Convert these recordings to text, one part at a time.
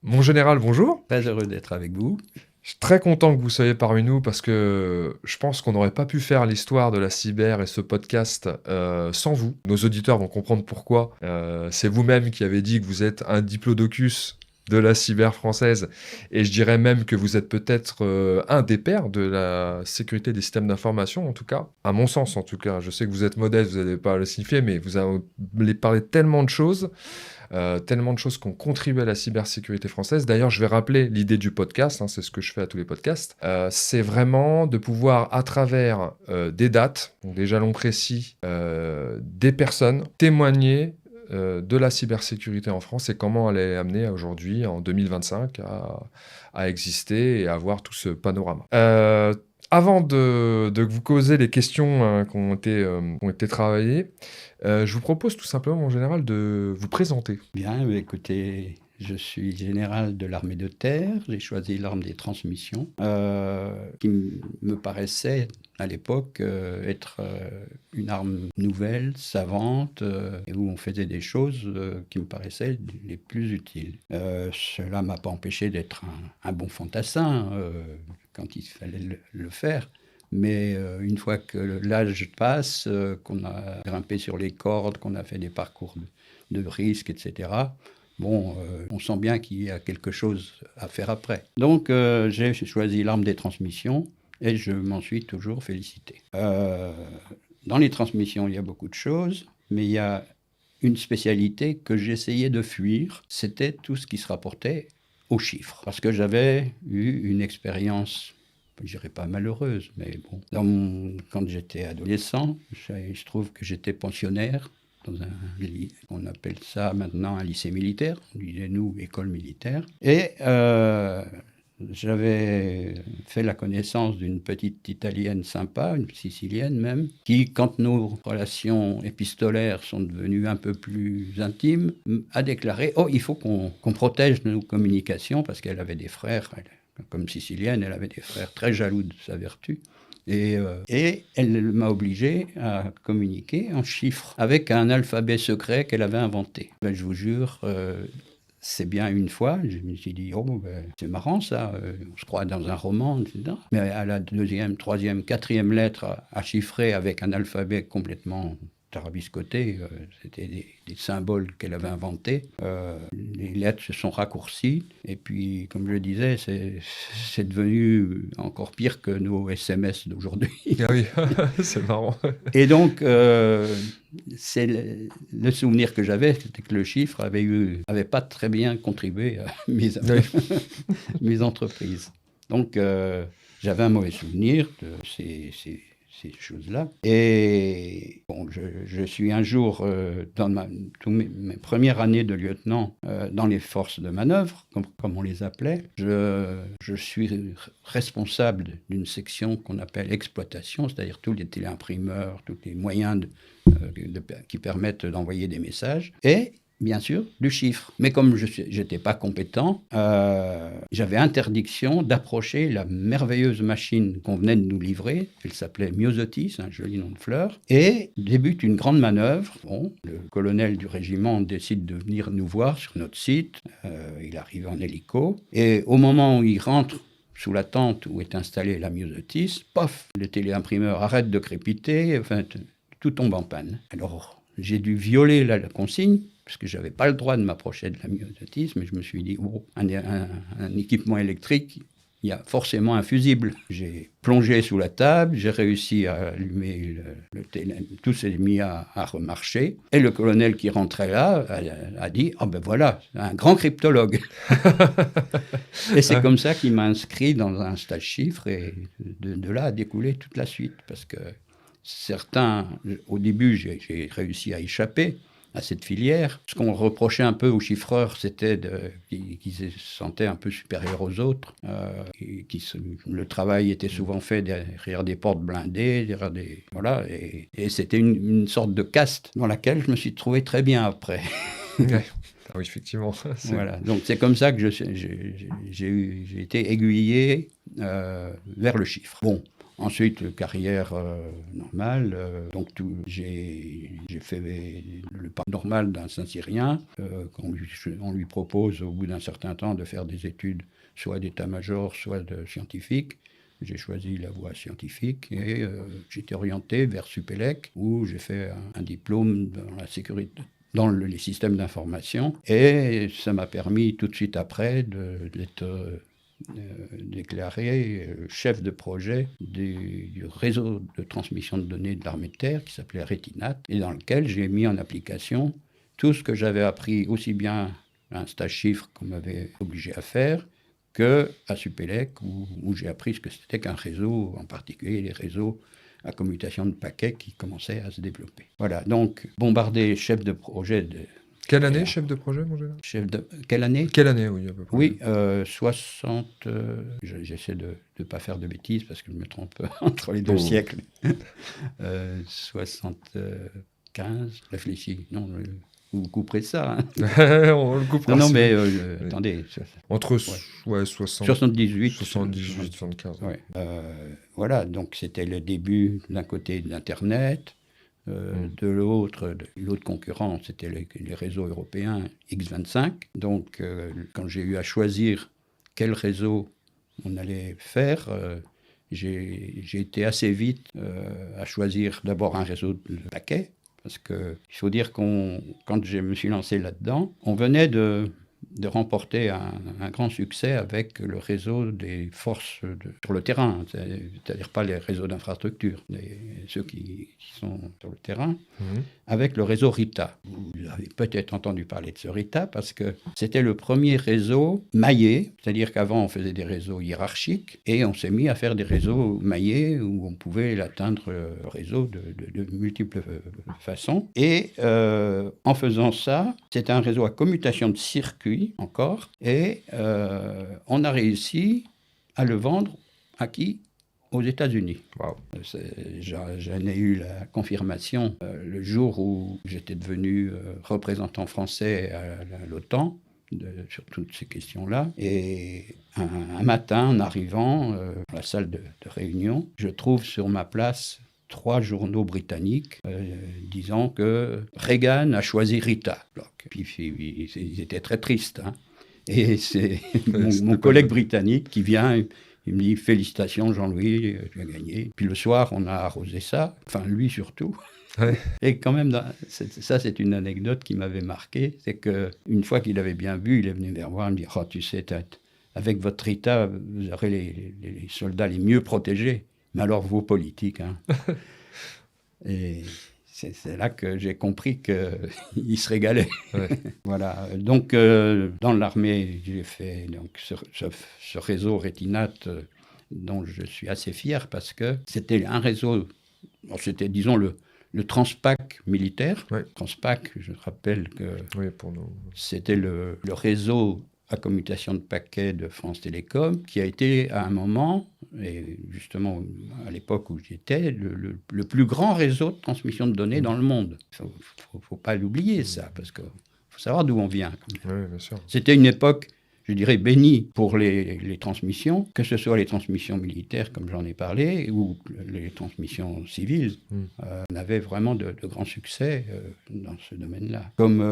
Mon général, bonjour. Très heureux d'être avec vous. Je suis très content que vous soyez parmi nous parce que je pense qu'on n'aurait pas pu faire l'histoire de la cyber et ce podcast sans vous. Nos auditeurs vont comprendre pourquoi. C'est vous-même qui avez dit que vous êtes un diplodocus de la cyber française et je dirais même que vous êtes peut-être un des pères de la sécurité des systèmes d'information en tout cas, à mon sens en tout cas. Je sais que vous êtes modeste, vous n'allez pas le signifier, mais vous allez parler tellement de choses qui ont contribué à la cybersécurité française. D'ailleurs, je vais rappeler l'idée du podcast, hein, c'est ce que je fais à tous les podcasts. C'est vraiment de pouvoir, à travers des dates, donc des jalons précis, des personnes, témoigner de la cybersécurité en France et comment elle est amenée aujourd'hui, en 2025, à exister et à avoir tout ce panorama. Avant de vous causer les questions qui ont été travaillées, je vous propose tout simplement, en général, de vous présenter. Bien, écoutez, je suis général de l'armée de terre. J'ai choisi l'arme des transmissions, qui me paraissait à l'époque être une arme nouvelle, savante, et où on faisait des choses qui me paraissaient les plus utiles. Cela ne m'a pas empêché d'être un bon fantassin quand il fallait le faire. Mais une fois que l'âge passe, qu'on a grimpé sur les cordes, qu'on a fait des parcours de risque, etc., bon, on sent bien qu'il y a quelque chose à faire après. Donc, j'ai choisi l'arme des transmissions et je m'en suis toujours félicité. Dans les transmissions, il y a beaucoup de choses, mais il y a une spécialité que j'essayais de fuir, c'était tout ce qui se rapportait aux chiffres. Parce que j'avais eu une expérience, je dirais pas malheureuse, mais bon. Quand j'étais adolescent, je trouve que j'étais pensionnaire dans on appelle ça maintenant un lycée militaire, on disait nous école militaire, et j'avais fait la connaissance d'une petite Italienne sympa, une Sicilienne même, qui, quand nos relations épistolaires sont devenues un peu plus intimes, a déclaré « Oh, il faut qu'on protège nos communications » parce qu'elle avait des frères, comme Sicilienne, elle avait des frères très jaloux de sa vertu. Et elle m'a obligé à communiquer en chiffres avec un alphabet secret qu'elle avait inventé. Ben, je vous jure, c'est bien une fois, je me suis dit, oh, ben, c'est marrant ça, on se croit dans un roman, etc. Mais à la deuxième, troisième, quatrième lettre à chiffrer avec un alphabet complètement tarabiscoté, c'était des symboles qu'elle avait inventés. Les lettres se sont raccourcies, et puis, comme je le disais, c'est devenu encore pire que nos SMS d'aujourd'hui. Ah oui, c'est marrant. Et donc, c'est le souvenir que j'avais, c'était que le chiffre avait pas très bien contribué à mes entreprises. Donc, j'avais un mauvais souvenir de ces choses-là. Et bon, je suis un jour, dans mes premières années de lieutenant, dans les forces de manœuvre, comme on les appelait, je suis responsable d'une section qu'on appelle exploitation, c'est-à-dire tous les téléimprimeurs, tous les moyens qui permettent d'envoyer des messages. Et bien sûr, du chiffre. Mais comme je n'étais pas compétent, j'avais interdiction d'approcher la merveilleuse machine qu'on venait de nous livrer. Elle s'appelait Myosotis, un joli nom de fleur. Et débute une grande manœuvre. Bon, le colonel du régiment décide de venir nous voir sur notre site. Il arrive en hélico. Et au moment où il rentre sous la tente où est installée la Myosotis, pof, le téléimprimeur arrête de crépiter, enfin, tout tombe en panne. Alors, j'ai dû violer la consigne, parce que je n'avais pas le droit de m'approcher de la Myosotis, mais je me suis dit, oh, un équipement électrique, il y a forcément un fusible. J'ai plongé sous la table, j'ai réussi à allumer tout s'est mis à remarcher. Et le colonel qui rentrait là a dit, ah ben voilà, un grand cryptologue. Et c'est comme ça qu'il m'a inscrit dans un stage chiffre, et de là a découlé toute la suite, parce que au début, j'ai réussi à échapper à cette filière. Ce qu'on reprochait un peu aux chiffreurs, c'était qu'ils se sentaient un peu supérieurs aux autres. Le travail était souvent fait derrière des portes blindées, voilà, et c'était une sorte de caste dans laquelle je me suis trouvé très bien après. Ouais. Ah oui, effectivement. Voilà. Donc c'est comme ça que j'ai été aiguillé vers le chiffre. Bon. Ensuite, carrière normale. Donc, j'ai fait le pas normal d'un Saint-Cyrien. On lui propose, au bout d'un certain temps, de faire des études, soit d'état-major, soit de scientifique. J'ai choisi la voie scientifique et j'étais orienté vers Supélec, où j'ai fait un diplôme dans la sécurité, dans les systèmes d'information. Et ça m'a permis tout de suite après d'être déclaré chef de projet du réseau de transmission de données de l'armée de terre qui s'appelait Retinat, et dans lequel j'ai mis en application tout ce que j'avais appris aussi bien à un stage chiffre qu'on m'avait obligé à faire qu'à Supélec où j'ai appris ce que c'était qu'un réseau, en particulier les réseaux à commutation de paquets qui commençaient à se développer. Voilà, donc bombardé chef de projet de... Quelle année, chef de projet, mon général? Quelle année? Quelle année, oui, à peu près. Oui, 60... j'essaie de ne pas faire de bêtises parce que je me trompe entre les deux siècles. 75, réfléchis. Non, vous couperez ça. Hein. On le coupera. Non, mais attendez. Entre 78, 75. Ouais. Voilà, donc c'était le début d'un côté d'Internet. De l'autre concurrent, c'était les réseaux européens X25. Donc, quand j'ai eu à choisir quel réseau on allait faire, j'ai été assez vite à choisir d'abord un réseau de paquets, parce qu'il faut dire quand je me suis lancé là-dedans, on venait de remporter un grand succès avec le réseau des forces sur le terrain, c'est-à-dire pas les réseaux d'infrastructure, ceux qui sont sur le terrain, avec le réseau RITA. Vous avez peut-être entendu parler de ce RITA parce que c'était le premier réseau maillé, c'est-à-dire qu'avant on faisait des réseaux hiérarchiques et on s'est mis à faire des réseaux maillés où on pouvait atteindre le réseau de multiples façons. Et en faisant ça, c'était un réseau à commutation de circuits encore, et on a réussi à le vendre à qui? Aux États-Unis. Wow. J'en ai eu la confirmation le jour où j'étais devenu représentant français à l'OTAN sur toutes ces questions-là. Et un matin, en arrivant dans la salle de réunion, je trouve sur ma place 3 journaux britanniques disant que Reagan a choisi RITA. Puis ils étaient très tristes. Hein. Et c'est mon collègue britannique qui vient, il me dit « Félicitations Jean-Louis, tu as gagné ». Puis le soir, on a arrosé ça, enfin lui surtout. Ouais. Et quand même, ça c'est une anecdote qui m'avait marqué, c'est qu'une fois qu'il avait bien vu, il est venu vers moi et me dit « Oh, tu sais, avec votre RITA, vous aurez les soldats les mieux protégés. Mais alors vos politiques, hein. » Et c'est là que j'ai compris qu'il se régalait. Ouais. Voilà. Donc, dans l'armée, j'ai fait donc, ce réseau Retinat dont je suis assez fier parce que c'était un réseau, c'était, disons, le Transpac militaire. Ouais. Transpac, je rappelle que c'était le réseau à commutation de paquets de France Télécom, qui a été à un moment, et justement à l'époque où j'étais, le plus grand réseau de transmission de données dans le monde. Il ne faut pas l'oublier, ça, parce qu'il faut savoir d'où on vient. Oui, bien sûr. C'était une époque, je dirais, bénie pour les transmissions, que ce soit les transmissions militaires, comme j'en ai parlé, ou les transmissions civiles. On avait vraiment de grands succès dans ce domaine-là. Comme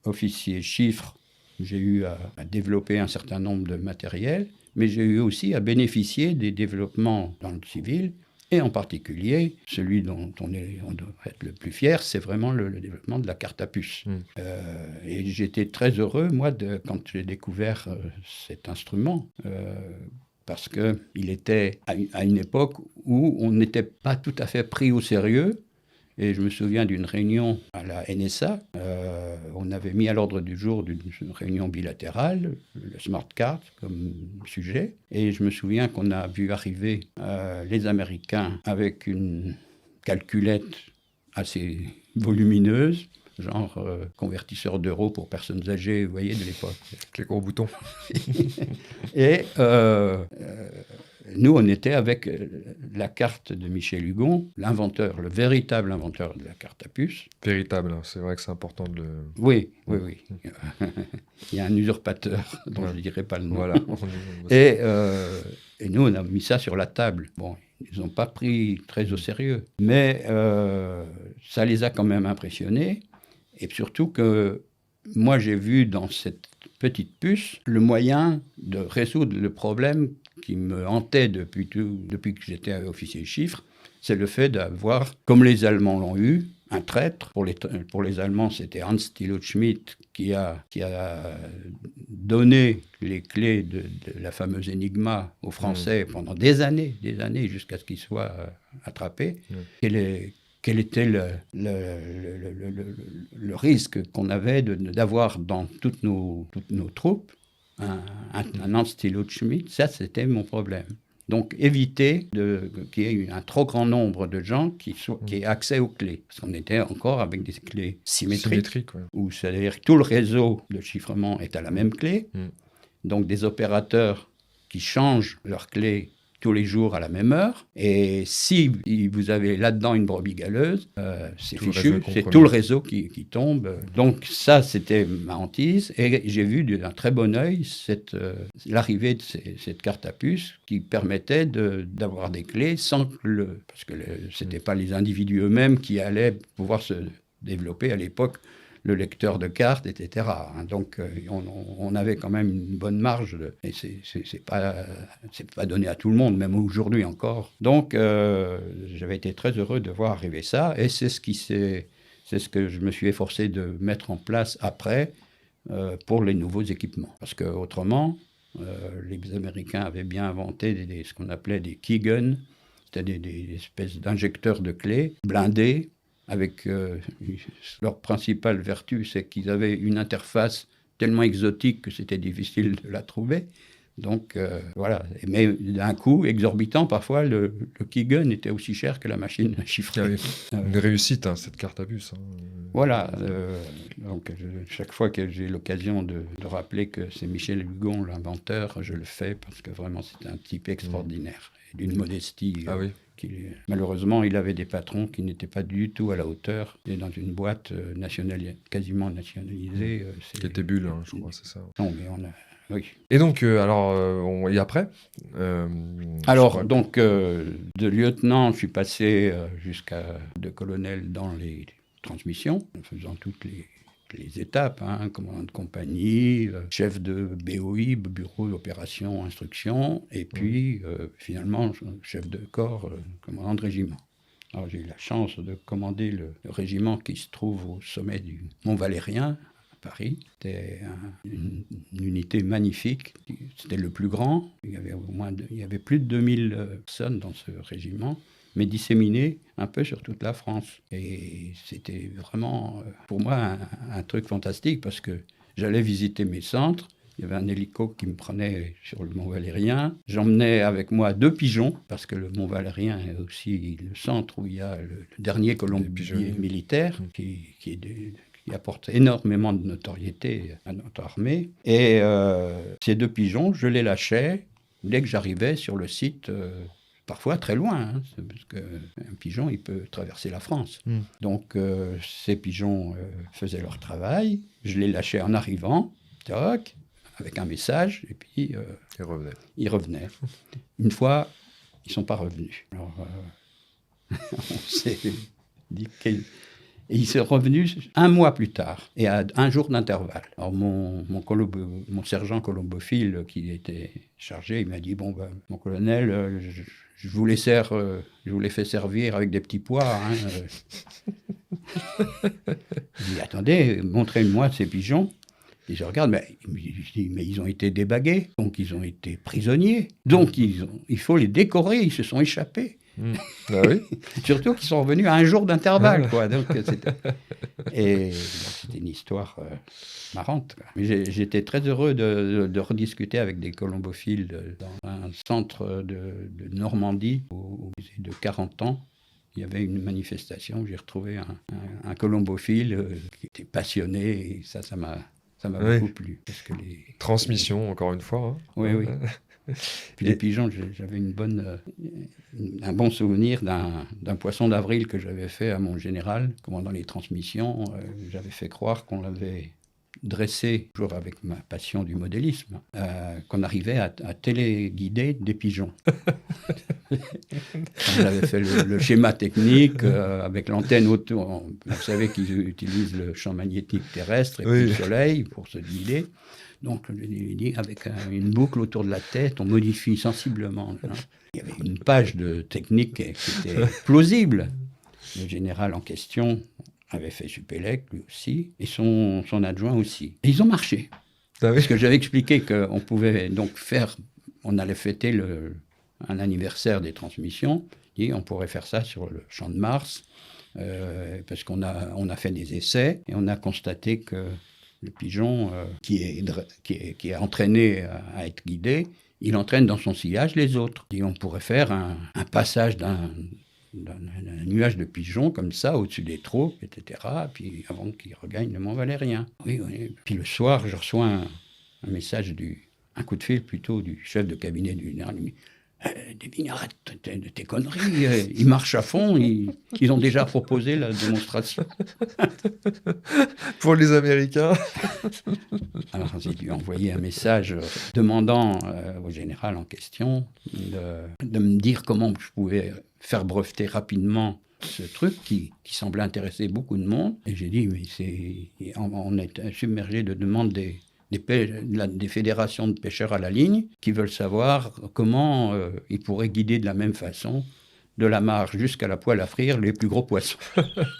officier chiffre, j'ai eu à développer un certain nombre de matériels, mais j'ai eu aussi à bénéficier des développements dans le civil, et en particulier, celui dont on doit être le plus fier, c'est vraiment le développement de la carte à puce. Et j'étais très heureux, moi, quand j'ai découvert cet instrument, parce qu'il était à une époque où on n'était pas tout à fait pris au sérieux. Et je me souviens d'une réunion à la NSA, on avait mis à l'ordre du jour d'une réunion bilatérale, le smart card comme sujet, et je me souviens qu'on a vu arriver les Américains avec une calculette assez volumineuse, genre convertisseur d'euros pour personnes âgées, vous voyez, de l'époque. Avec les gros boutons. Et nous, on était avec la carte de Michel Hugon, l'inventeur, le véritable inventeur de la carte à puce. Véritable, c'est vrai que c'est important de le... Oui. Il y a un usurpateur dont je ne dirai pas le nom. Voilà. Et nous, on a mis ça sur la table. Bon, ils n'ont pas pris très au sérieux. Mais ça les a quand même impressionnés. Et surtout que moi, j'ai vu dans cette petite puce le moyen de résoudre le problème qui me hantait depuis que j'étais officier chiffre. C'est le fait d'avoir, comme les Allemands l'ont eu, un traître. Pour les Allemands, c'était Hans Thilo Schmidt qui a donné les clés de la fameuse Enigma aux Français pendant des années, jusqu'à ce qu'ils soient attrapés. Quel était le risque qu'on avait d'avoir dans toutes nos troupes un Hans Thilo Schmidt? Ça, c'était mon problème. Donc, éviter qu'il y ait un trop grand nombre de gens qui aient accès aux clés. Parce qu'on était encore avec des clés symétriques où c'est-à-dire que tout le réseau de chiffrement est à la même clé. Donc, des opérateurs qui changent leurs clés tous les jours à la même heure. Et si vous avez là-dedans une brebis galeuse, c'est fichu, c'est tout le réseau qui tombe. Donc ça, c'était ma hantise. Et j'ai vu d'un très bon œil l'arrivée de cette carte à puce qui permettait d'avoir des clés sans que parce que ce n'étaient pas les individus eux-mêmes qui allaient pouvoir se développer à l'époque le lecteur de cartes, etc. Donc, on avait quand même une bonne marge. Et c'est pas donné à tout le monde, même aujourd'hui encore. Donc, j'avais été très heureux de voir arriver ça. Et c'est ce que je me suis efforcé de mettre en place après pour les nouveaux équipements. Parce qu'autrement, les Américains avaient bien inventé ce qu'on appelait des keyguns, c'est-à-dire des espèces d'injecteurs de clés blindés, avec leur principale vertu, c'est qu'ils avaient une interface tellement exotique que c'était difficile de la trouver. Donc, voilà. Mais d'un coût exorbitant, parfois, le keygun était aussi cher que la machine à chiffrer. Une réussite, cette carte à puce. Voilà. Donc, chaque fois que j'ai l'occasion de rappeler que c'est Michel Hugon, l'inventeur, je le fais parce que vraiment, c'est un type extraordinaire. D'une modestie. Malheureusement, il avait des patrons qui n'étaient pas du tout à la hauteur. Et dans une boîte quasiment nationalisée. Qui était Bulle, je crois, c'est ça. Non, mais oui. Et donc, et après donc, de lieutenant, je suis passé de colonel dans les transmissions, en faisant toutes les étapes, commandant de compagnie, chef de BOI, bureau d'opération, instruction, et puis finalement chef de corps, commandant de régiment. Alors j'ai eu la chance de commander le régiment qui se trouve au sommet du Mont Valérien, à Paris. C'était une unité magnifique, c'était le plus grand, il y avait plus de 2000 personnes dans ce régiment, mais disséminés un peu sur toute la France. Et c'était vraiment, pour moi, un truc fantastique, parce que j'allais visiter mes centres, il y avait un hélico qui me prenait sur le Mont Valérien, j'emmenais avec moi 2 pigeons, parce que le Mont Valérien est aussi le centre où il y a le dernier colombier militaire, qui apporte énormément de notoriété à notre armée. Et ces 2 pigeons, je les lâchais dès que j'arrivais sur le site, parfois très loin, parce qu'un pigeon, il peut traverser la France. Donc, ces pigeons faisaient leur travail, je les lâchais en arrivant, toc, avec un message, et puis ils revenaient. Une fois, ils ne sont pas revenus. Alors, on s'est dit et ils sont revenus 1 mois plus tard, et à 1 jour d'intervalle. Alors mon sergent colombophile qui était chargé, il m'a dit, bon, mon colonel, je vous les fais servir avec des petits pois. Je dis, attendez, montrez-moi ces pigeons. Et je regarde, mais ils ont été débagués, donc ils ont été prisonniers. Donc il faut les décorer, ils se sont échappés. Ah oui. Surtout qu'ils sont revenus à 1 jour d'intervalle, quoi. Donc, c'était une histoire marrante, quoi. Mais j'étais très heureux de rediscuter avec des colombophiles dans un centre de Normandie, au musée de 40 ans. Il y avait une manifestation où j'ai retrouvé un colombophile qui était passionné, et ça m'a beaucoup plu. Parce que Transmission, encore une fois. Oui. Puis les pigeons, j'avais un bon souvenir d'un poisson d'avril que j'avais fait à mon général, commandant les transmissions. J'avais fait croire qu'on l'avait dresser, toujours avec ma passion du modélisme, qu'on arrivait à téléguider des pigeons. J'avais fait le schéma technique avec l'antenne autour. Vous savez qu'ils utilisent le champ magnétique terrestre et puis le soleil pour se guider. Donc, avec une boucle autour de la tête, on modifie sensiblement. Hein. Il y avait une page de technique qui était plausible. Le général en question avait fait Supélec, lui aussi, et son adjoint aussi. Et ils ont marché. Ah oui. Parce que j'avais expliqué qu'on pouvait donc on allait fêter un anniversaire des transmissions, et on pourrait faire ça sur le champ de Mars, parce qu'on a fait des essais, et on a constaté que le pigeon qui est entraîné à être guidé, il entraîne dans son sillage les autres. Et on pourrait faire un passage d'un nuage de pigeons comme ça au-dessus des troupes, etc. Puis avant qu'ils regagnent le Mont Valérien. Oui. Puis le soir, je reçois un message un coup de fil plutôt du chef de cabinet du général. Devine, arrête de tes conneries. Ils marchent à fond. Ils ont déjà proposé la démonstration. Pour les Américains. Alors j'ai dû envoyer un message demandant au général en question de me dire comment je pouvais faire breveter rapidement ce truc qui semblait intéresser beaucoup de monde. Et j'ai dit, mais on est submergé de demandes des fédérations de pêcheurs à la ligne qui veulent savoir comment ils pourraient guider de la même façon de la marge jusqu'à la poêle à frire les plus gros poissons.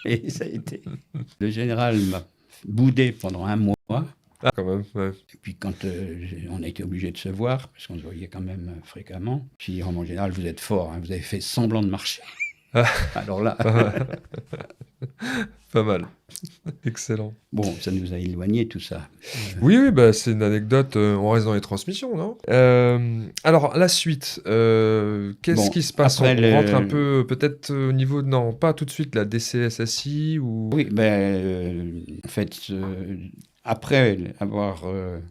Et ça a été... Le général m'a boudé pendant 1 mois. Ah, quand même, ouais. Et puis quand on a été obligé de se voir, parce qu'on se voyait quand même fréquemment, j'ai dit, mon général, vous êtes fort, hein, vous avez fait semblant de marcher. Alors là... Pas mal. Excellent. Bon, ça nous a éloignés, tout ça. Oui, c'est une anecdote. On reste dans les transmissions, non? Alors, la suite. Qu'est-ce qui se passe? On rentre un peu, peut-être au niveau... Non, pas tout de suite, la DCSSI ou... Oui, en fait... Après avoir...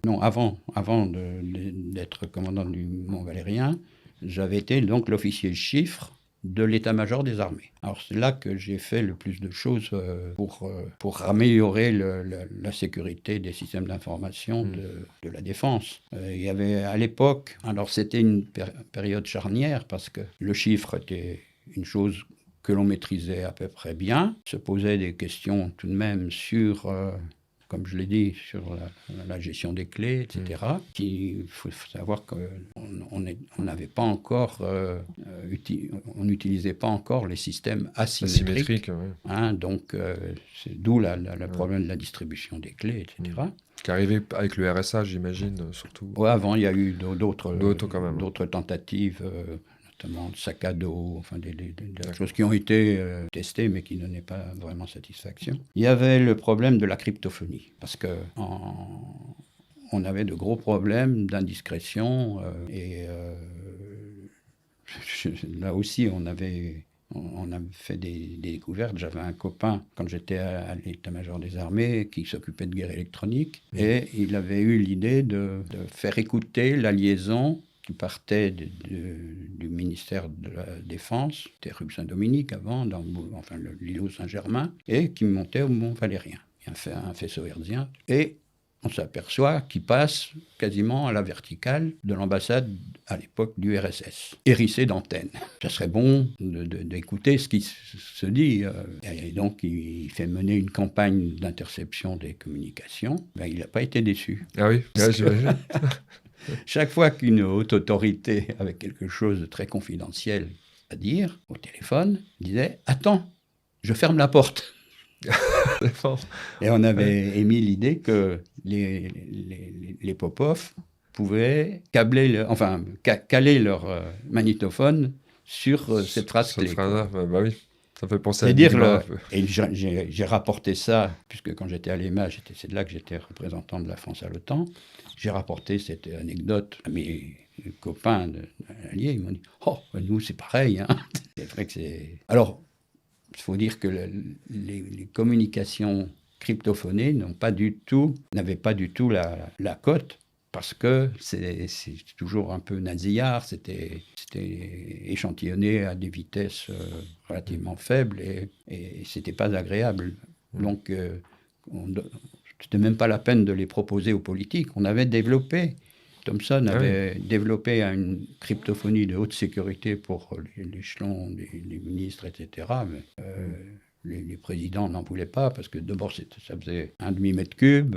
non, avant d'être commandant du Mont Valérien, j'avais été donc l'officier chiffre de l'état-major des armées. Alors c'est là que j'ai fait le plus de choses pour améliorer la sécurité des systèmes d'information de la défense. Il y avait à l'époque, alors c'était une période charnière parce que le chiffre était une chose que l'on maîtrisait à peu près bien, se posait des questions tout de même sur... comme je l'ai dit, sur la gestion des clés, etc. Il faut savoir qu'on n'avait pas encore, on n'utilisait pas encore les systèmes asymétriques. Ouais. Hein, donc, c'est d'où le problème de la distribution des clés, etc. Qui arrivait avec le RSA, j'imagine, surtout. Ouais, avant, il y a eu d'autres tentatives, notamment de sac à dos, enfin des choses qui ont été testées mais qui ne donnaient pas vraiment satisfaction. Il y avait le problème de la cryptophonie, parce que on avait de gros problèmes d'indiscrétion là aussi on a fait des découvertes. J'avais un copain, quand j'étais à l'état-major des armées, qui s'occupait de guerre électronique, et il avait eu l'idée de faire écouter la liaison qui partait du ministère de la Défense, c'était rue Saint-Dominique avant, l'îlot Saint-Germain, et qui montait au Mont Valérien. Il y a un faisceau hertzien, et on s'aperçoit qu'il passe quasiment à la verticale de l'ambassade à l'époque du RSS, hérissé d'antennes. Ça serait bon d'écouter ce qui se dit. Et donc, il fait mener une campagne d'interception des communications. Il n'a pas été déçu. Ah oui, j'imagine. Chaque fois qu'une haute autorité avait quelque chose de très confidentiel à dire au téléphone, disait « Attends, je ferme la porte ». Et on avait émis l'idée que les Popov pouvaient caler leur magnétophone sur cette phrase clé. Oui, ça fait penser à Enigma. Et j'ai rapporté ça, puisque quand j'étais à l'EMA, c'est de là que j'étais représentant de la France à l'OTAN, j'ai rapporté cette anecdote à mes copains alliés. Ils m'ont dit « Oh, nous, c'est pareil. Hein. » C'est vrai que c'est... Alors, il faut dire que les communications cryptophonées n'avaient pas du tout la cote, parce que c'est toujours un peu nasillard, c'était échantillonné à des vitesses relativement faibles et c'était pas agréable. Donc, c'était même pas la peine de les proposer aux politiques. On avait développé, Thomson avait développé une cryptophonie de haute sécurité pour l'échelon des ministres, etc. Mais les présidents n'en voulaient pas parce que d'abord ça faisait 1,5 mètre cube,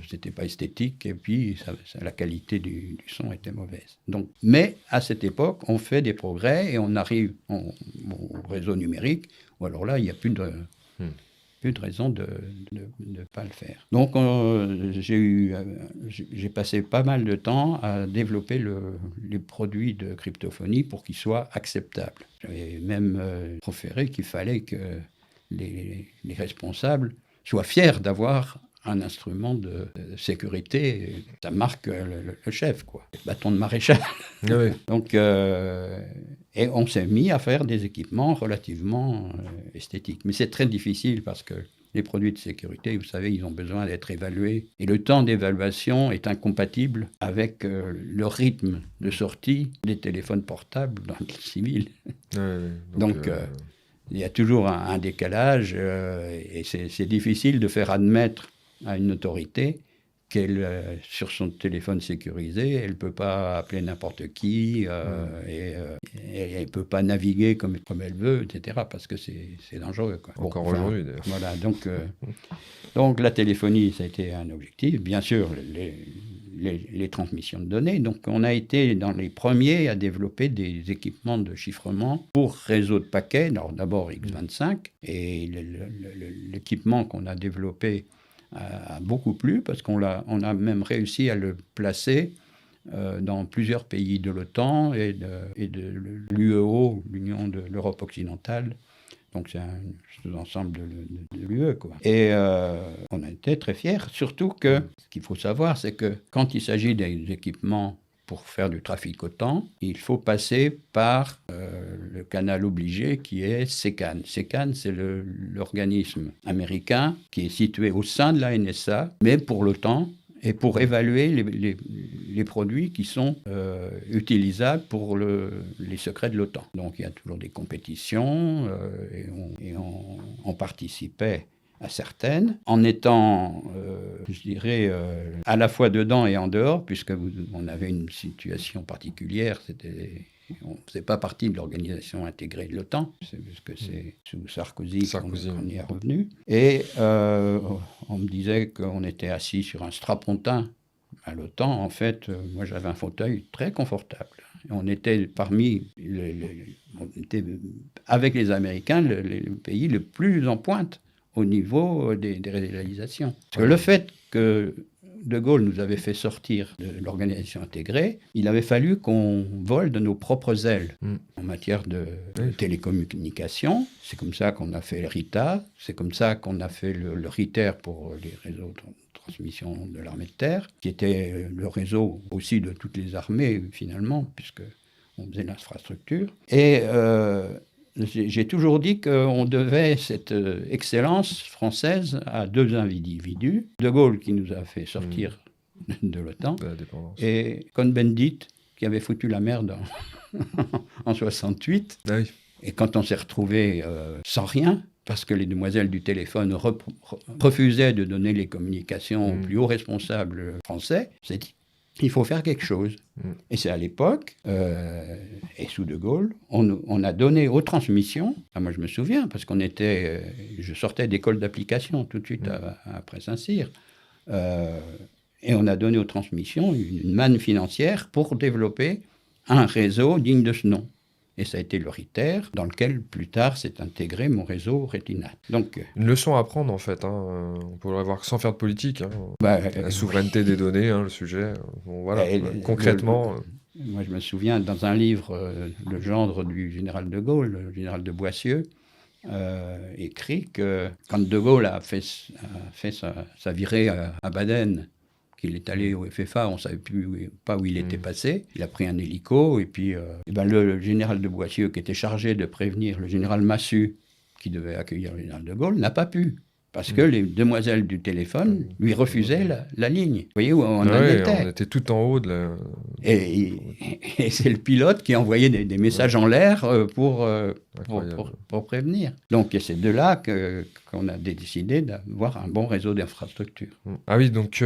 c'était pas esthétique, et puis la qualité du son était mauvaise. Donc, mais à cette époque, on fait des progrès et on arrive au réseau numérique, où alors là, il n'y a plus de raison de ne pas le faire. Donc, j'ai passé pas mal de temps à développer les produits de cryptophonie pour qu'ils soient acceptables. J'avais même proféré qu'il fallait que les responsables soient fiers d'avoir un instrument de sécurité. Ça marque le chef, quoi. Le bâton de maréchal. Oui. Donc, et on s'est mis à faire des équipements relativement esthétiques. Mais c'est très difficile parce que les produits de sécurité, vous savez, ils ont besoin d'être évalués. Et le temps d'évaluation est incompatible avec le rythme de sortie des téléphones portables dans le civil. Donc il y a toujours un décalage et c'est difficile de faire admettre à une autorité qu'elle, sur son téléphone sécurisé, elle ne peut pas appeler n'importe qui et elle ne peut pas naviguer comme elle veut, etc. parce que c'est dangereux, quoi. Encore aujourd'hui, d'ailleurs. Voilà, donc la téléphonie, ça a été un objectif. Bien sûr, les transmissions de données. Donc, on a été dans les premiers à développer des équipements de chiffrement pour réseau de paquets. Alors, d'abord X25, et l'équipement qu'on a développé a beaucoup plu parce on a même réussi à le placer dans plusieurs pays de l'OTAN et de l'UEO, l'Union de l'Europe occidentale. Donc c'est un sous-ensemble de l'UE, quoi. Et on a été très fiers, surtout que ce qu'il faut savoir, c'est que quand il s'agit des équipements pour faire du trafic OTAN, il faut passer par le canal obligé qui est SECAN. SECAN, c'est l'organisme américain qui est situé au sein de la NSA, mais pour l'OTAN, et pour évaluer les produits qui sont utilisables pour les secrets de l'OTAN. Donc il y a toujours des compétitions et on participait à certaines, en étant, je dirais, à la fois dedans et en dehors, puisqu'on avait une situation particulière, on ne faisait pas partie de l'organisation intégrée de l'OTAN, parce que c'est sous Sarkozy qu'on y est revenu. Et on me disait qu'on était assis sur un strapontin à l'OTAN. En fait, moi j'avais un fauteuil très confortable. Et on était avec les Américains, le pays le plus en pointe au niveau des réalisations. Parce que le fait que De Gaulle nous avait fait sortir de l'organisation intégrée, il avait fallu qu'on vole de nos propres ailes en matière de télécommunications. C'est comme ça qu'on a fait le RITA, c'est comme ça qu'on a fait le RITER pour les réseaux de transmission de l'armée de terre, qui était le réseau aussi de toutes les armées finalement, puisqu'on faisait l'infrastructure. Et j'ai toujours dit qu'on devait cette excellence française à deux individus. De Gaulle qui nous a fait sortir de l'OTAN et Cohn-Bendit qui avait foutu la merde en 68. Ah oui. Et quand on s'est retrouvé sans rien, parce que les demoiselles du téléphone refusaient de donner les communications aux plus hauts responsables français, on s'est dit il faut faire quelque chose. Et c'est à l'époque, et sous De Gaulle, on a donné aux transmissions, moi je me souviens, parce je sortais d'école d'application tout de suite après Saint-Cyr, et on a donné aux transmissions une manne financière pour développer un réseau digne de ce nom. Et ça a été le RITER, dans lequel, plus tard, s'est intégré mon réseau Retinat. Donc, une leçon à apprendre, en fait. On pourrait voir sans faire de politique. La souveraineté des données, le sujet. Bon, voilà, concrètement... Moi, je me souviens, dans un livre, le gendre du général de Gaulle, le général de Boissieu, écrit que quand de Gaulle a fait sa virée à Baden, qu'il est allé au FFA, on ne savait pas où il était passé. Il a pris un hélico, et puis le général de Boissieu, qui était chargé de prévenir le général Massu, qui devait accueillir le général de Gaulle, n'a pas pu. Parce que les demoiselles du téléphone lui refusaient la ligne. Vous voyez où on en était. On était tout en haut de la... Et c'est le pilote qui envoyait des messages en l'air pour prévenir. Donc, c'est de là qu'on a décidé d'avoir un bon réseau d'infrastructures. Ah oui, donc,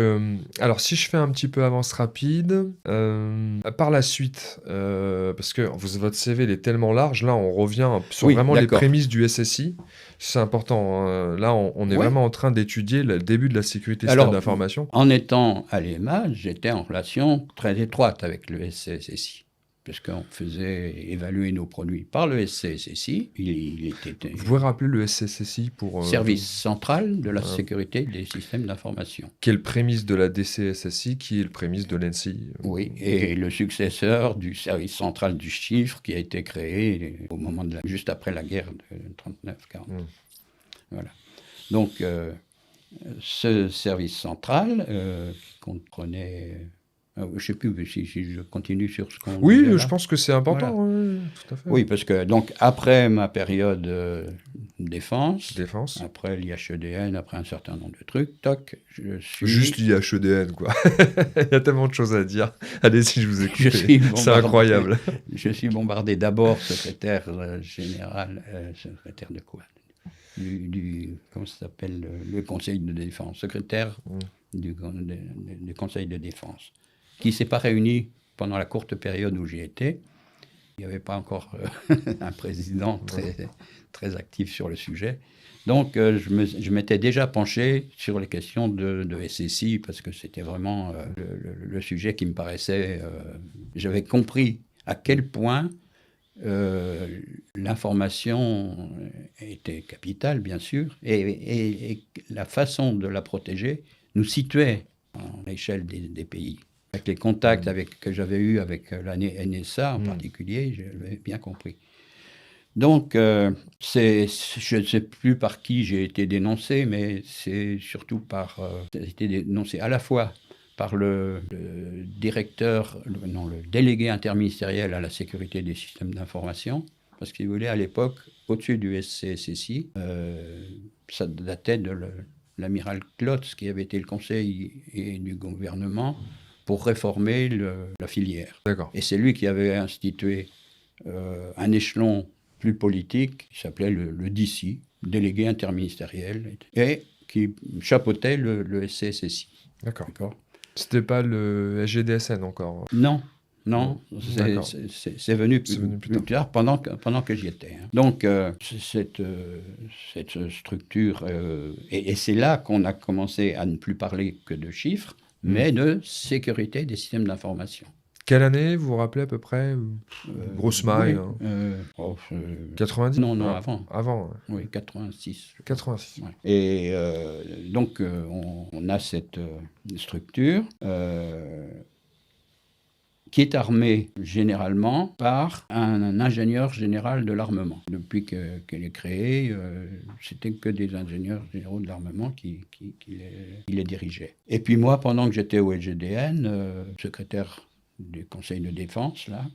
alors si je fais un petit peu avance rapide, par la suite, parce que votre CV il est tellement large, là on revient sur vraiment les prémices du SSI. C'est important. Hein. Là, on est vraiment en train d'étudier le début de la sécurité système d'information. En étant à l'EMA, j'étais en relation très étroite avec le SCSSI, puisqu'on faisait évaluer nos produits par le SCSSI. Vous pouvez rappeler le SCSSI pour... Service central de la sécurité des systèmes d'information. Qui est le prémisse de la DCSSI, qui est le prémisse de l'ENSI. Oui, et le successeur du service central du chiffre qui a été créé au moment juste après la guerre de 39-40. Voilà. Donc, ce service central comprenait... je ne sais plus si je continue sur ce qu'on... Oui, je pense que c'est important. Voilà. Oui, tout à fait. Oui, parce que donc, après ma période défense, après l'IHEDN, après un certain nombre de trucs, toc, je suis... Juste l'IHEDN, quoi. Il y a tellement de choses à dire. Allez-y, je vous écoute. C'est incroyable. Je suis bombardé d'abord secrétaire général, secrétaire de quoi comment ça s'appelle, le Conseil de défense, secrétaire du Conseil de défense, qui ne s'est pas réuni pendant la courte période où j'y étais. Il n'y avait pas encore un président très actif sur le sujet. Donc, je m'étais déjà penché sur les questions de SSI, parce que c'était vraiment le sujet qui me paraissait... j'avais compris à quel point l'information était capitale, bien sûr, et la façon de la protéger nous situait à l'échelle des pays. Avec les contacts que j'avais eus avec la NSA en particulier, j'avais bien compris. Donc, je ne sais plus par qui j'ai été dénoncé, mais c'est surtout j'ai été dénoncé à la fois par le délégué interministériel à la sécurité des systèmes d'information, parce qu'il voulait à l'époque, au-dessus du SCSSI, ça datait de l'amiral Klotz, qui avait été le conseil du gouvernement pour réformer la filière. D'accord. Et c'est lui qui avait institué un échelon plus politique, qui s'appelait le DC, délégué interministériel, et qui chapeautait le SCSSI. D'accord. C'était pas le SGDSN encore? Non, c'est venu plus tard, pendant que j'y étais. Donc, cette structure, et c'est là qu'on a commencé à ne plus parler que de chiffres, mais de sécurité des systèmes d'information. Quelle année, vous vous rappelez à peu près? Grosse maille. 90? Non, avant. Avant, oui, 86. 86. Ouais. Et donc, on a cette structure qui est armée généralement par un ingénieur général de l'armement. Depuis qu'elle est créée, c'était que des ingénieurs généraux de l'armement qui les dirigeaient. Et puis moi, pendant que j'étais au LGDN, secrétaire du Conseil de défense, là,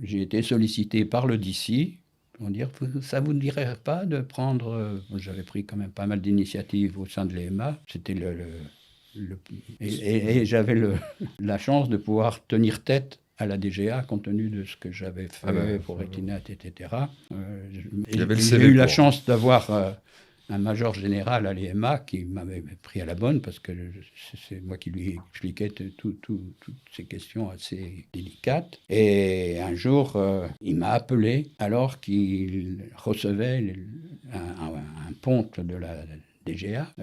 j'ai été sollicité par le DC pour dire, ça ne vous dirait pas de prendre... j'avais pris quand même pas mal d'initiatives au sein de l'EMA. C'était et j'avais la chance de pouvoir tenir tête à la DGA, compte tenu de ce que j'avais fait pour Etinat, etc. J'ai eu la chance d'avoir un major général à l'EMA qui m'avait pris à la bonne, parce que c'est moi qui lui expliquais toutes ces questions assez délicates. Et un jour, il m'a appelé alors qu'il recevait un ponte de la DGA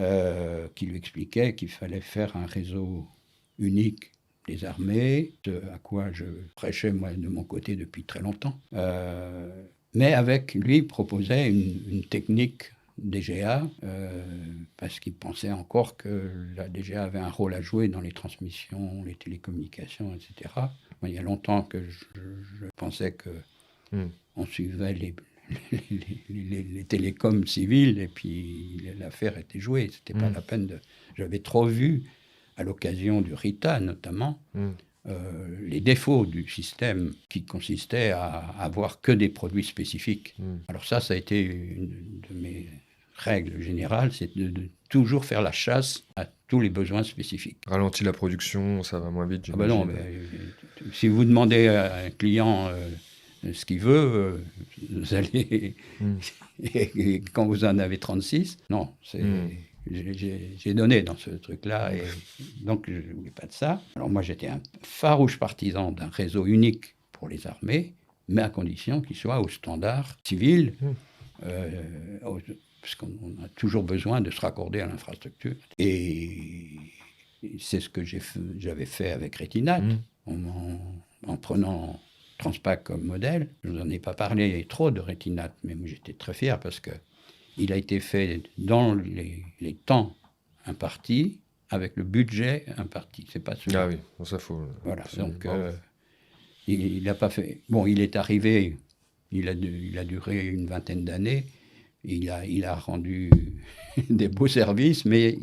qui lui expliquait qu'il fallait faire un réseau unique des armées, à quoi je prêchais moi de mon côté depuis très longtemps. Mais lui, il proposait une technique DGA, parce qu'il pensait encore que la DGA avait un rôle à jouer dans les transmissions, les télécommunications, etc. Moi, il y a longtemps que je pensais qu'on suivait les télécoms civils, et puis l'affaire était jouée. C'était pas la peine de... J'avais trop vu, à l'occasion du RITA notamment, les défauts du système qui consistait à avoir que des produits spécifiques. Alors ça a été une de mes règle générale, c'est de toujours faire la chasse à tous les besoins spécifiques. Ralentit la production, ça va moins vite, Ah ben non, j'imagine. si vous demandez à un client ce qu'il veut, vous allez... Mm. et quand vous en avez 36, non, j'ai donné dans ce truc-là, et donc je ne voulais pas de ça. Alors moi, j'étais un farouche partisan d'un réseau unique pour les armées, mais à condition qu'il soit au standard civil, parce qu'on a toujours besoin de se raccorder à l'infrastructure. Et c'est ce que j'avais fait avec Retinat, en prenant Transpac comme modèle. Je ne vous en ai pas parlé trop de Retinat, mais moi j'étais très fier parce qu'il a été fait dans les temps impartis, avec le budget imparti. C'est pas celui. Ah oui, bon, ça faut. Voilà, donc il n'a pas fait. Bon, il est arrivé, il a duré une vingtaine d'années, il a rendu des beaux services, mais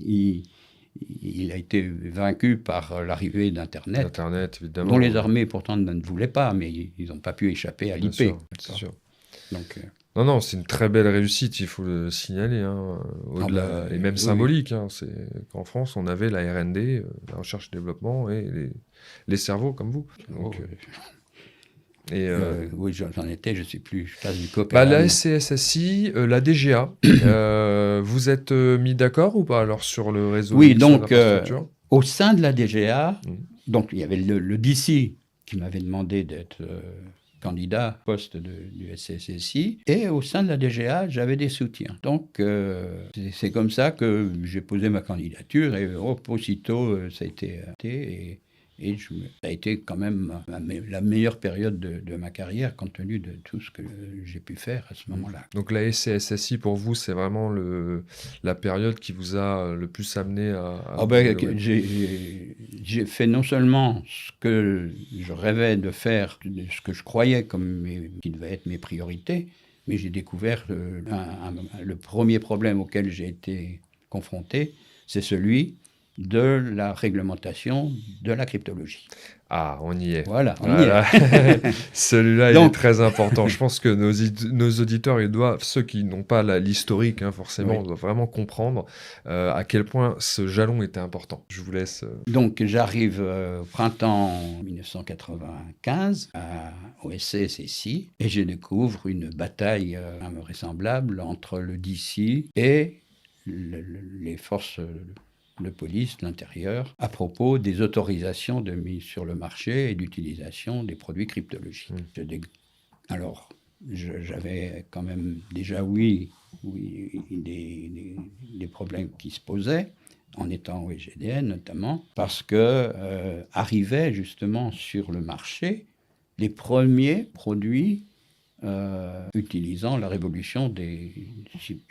il a été vaincu par l'arrivée d'Internet. Internet, évidemment. Dont les armées pourtant ne voulaient pas, mais ils n'ont pas pu échapper à l'IP. C'est sûr. Donc, non, c'est une très belle réussite, il faut le signaler, hein, au-delà, et même symbolique. Hein, c'est qu'en France, on avait la R&D, la recherche et développement, et les cerveaux comme vous. Donc, oui, j'en étais, je ne sais plus, je passe du coopérative. La SCSSI, la DGA, vous êtes mis d'accord ou pas alors sur le réseau? Oui, donc au sein de la DGA, donc il y avait le DC qui m'avait demandé d'être candidat au poste du SCSSI, et au sein de la DGA, j'avais des soutiens. Donc c'est comme ça que j'ai posé ma candidature, et aussitôt ça a été acté, et ça a été quand même la meilleure période de ma carrière, compte tenu de tout ce que j'ai pu faire à ce moment-là. Donc la SCSSI, pour vous, c'est vraiment la période qui vous a le plus amené à... J'ai fait non seulement ce que je rêvais de faire, ce que je croyais comme qui devait être mes priorités, mais j'ai découvert le premier problème auquel j'ai été confronté, c'est celui de la réglementation de la cryptologie. Ah, on y est. Voilà, on y est. Celui-là, il est très important. Je pense que nos auditeurs, ceux qui n'ont pas l'historique, forcément, doivent vraiment comprendre à quel point ce jalon était important. Je vous laisse... Donc, j'arrive au printemps 1995 au SCSSI, et je découvre une bataille invraisemblable entre le DC et les forces de police de l'intérieur à propos des autorisations de mise sur le marché et d'utilisation des produits cryptologiques. Alors, j'avais quand même déjà, des problèmes qui se posaient, en étant au EGDN notamment, parce que arrivaient justement sur le marché les premiers produits utilisant la révolution des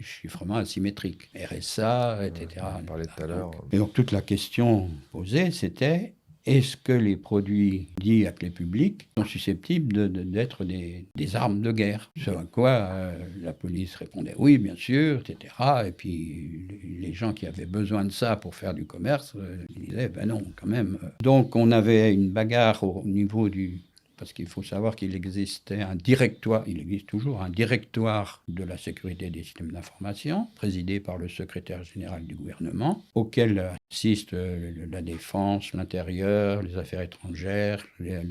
chiffrements asymétriques, RSA, etc. On parlait tout à l'heure. Et donc toute la question posée, c'était: est-ce que les produits dits à clé publique sont susceptibles d'être des armes de guerre? Ce à quoi la police répondait oui, bien sûr, etc. Et puis les gens qui avaient besoin de ça pour faire du commerce disaient ben non, quand même. Donc on avait une bagarre au niveau du... Parce qu'il faut savoir qu'il existait un directoire, il existe toujours un directoire de la sécurité des systèmes d'information, présidé par le secrétaire général du gouvernement, auquel assistent la défense, l'intérieur, les affaires étrangères, le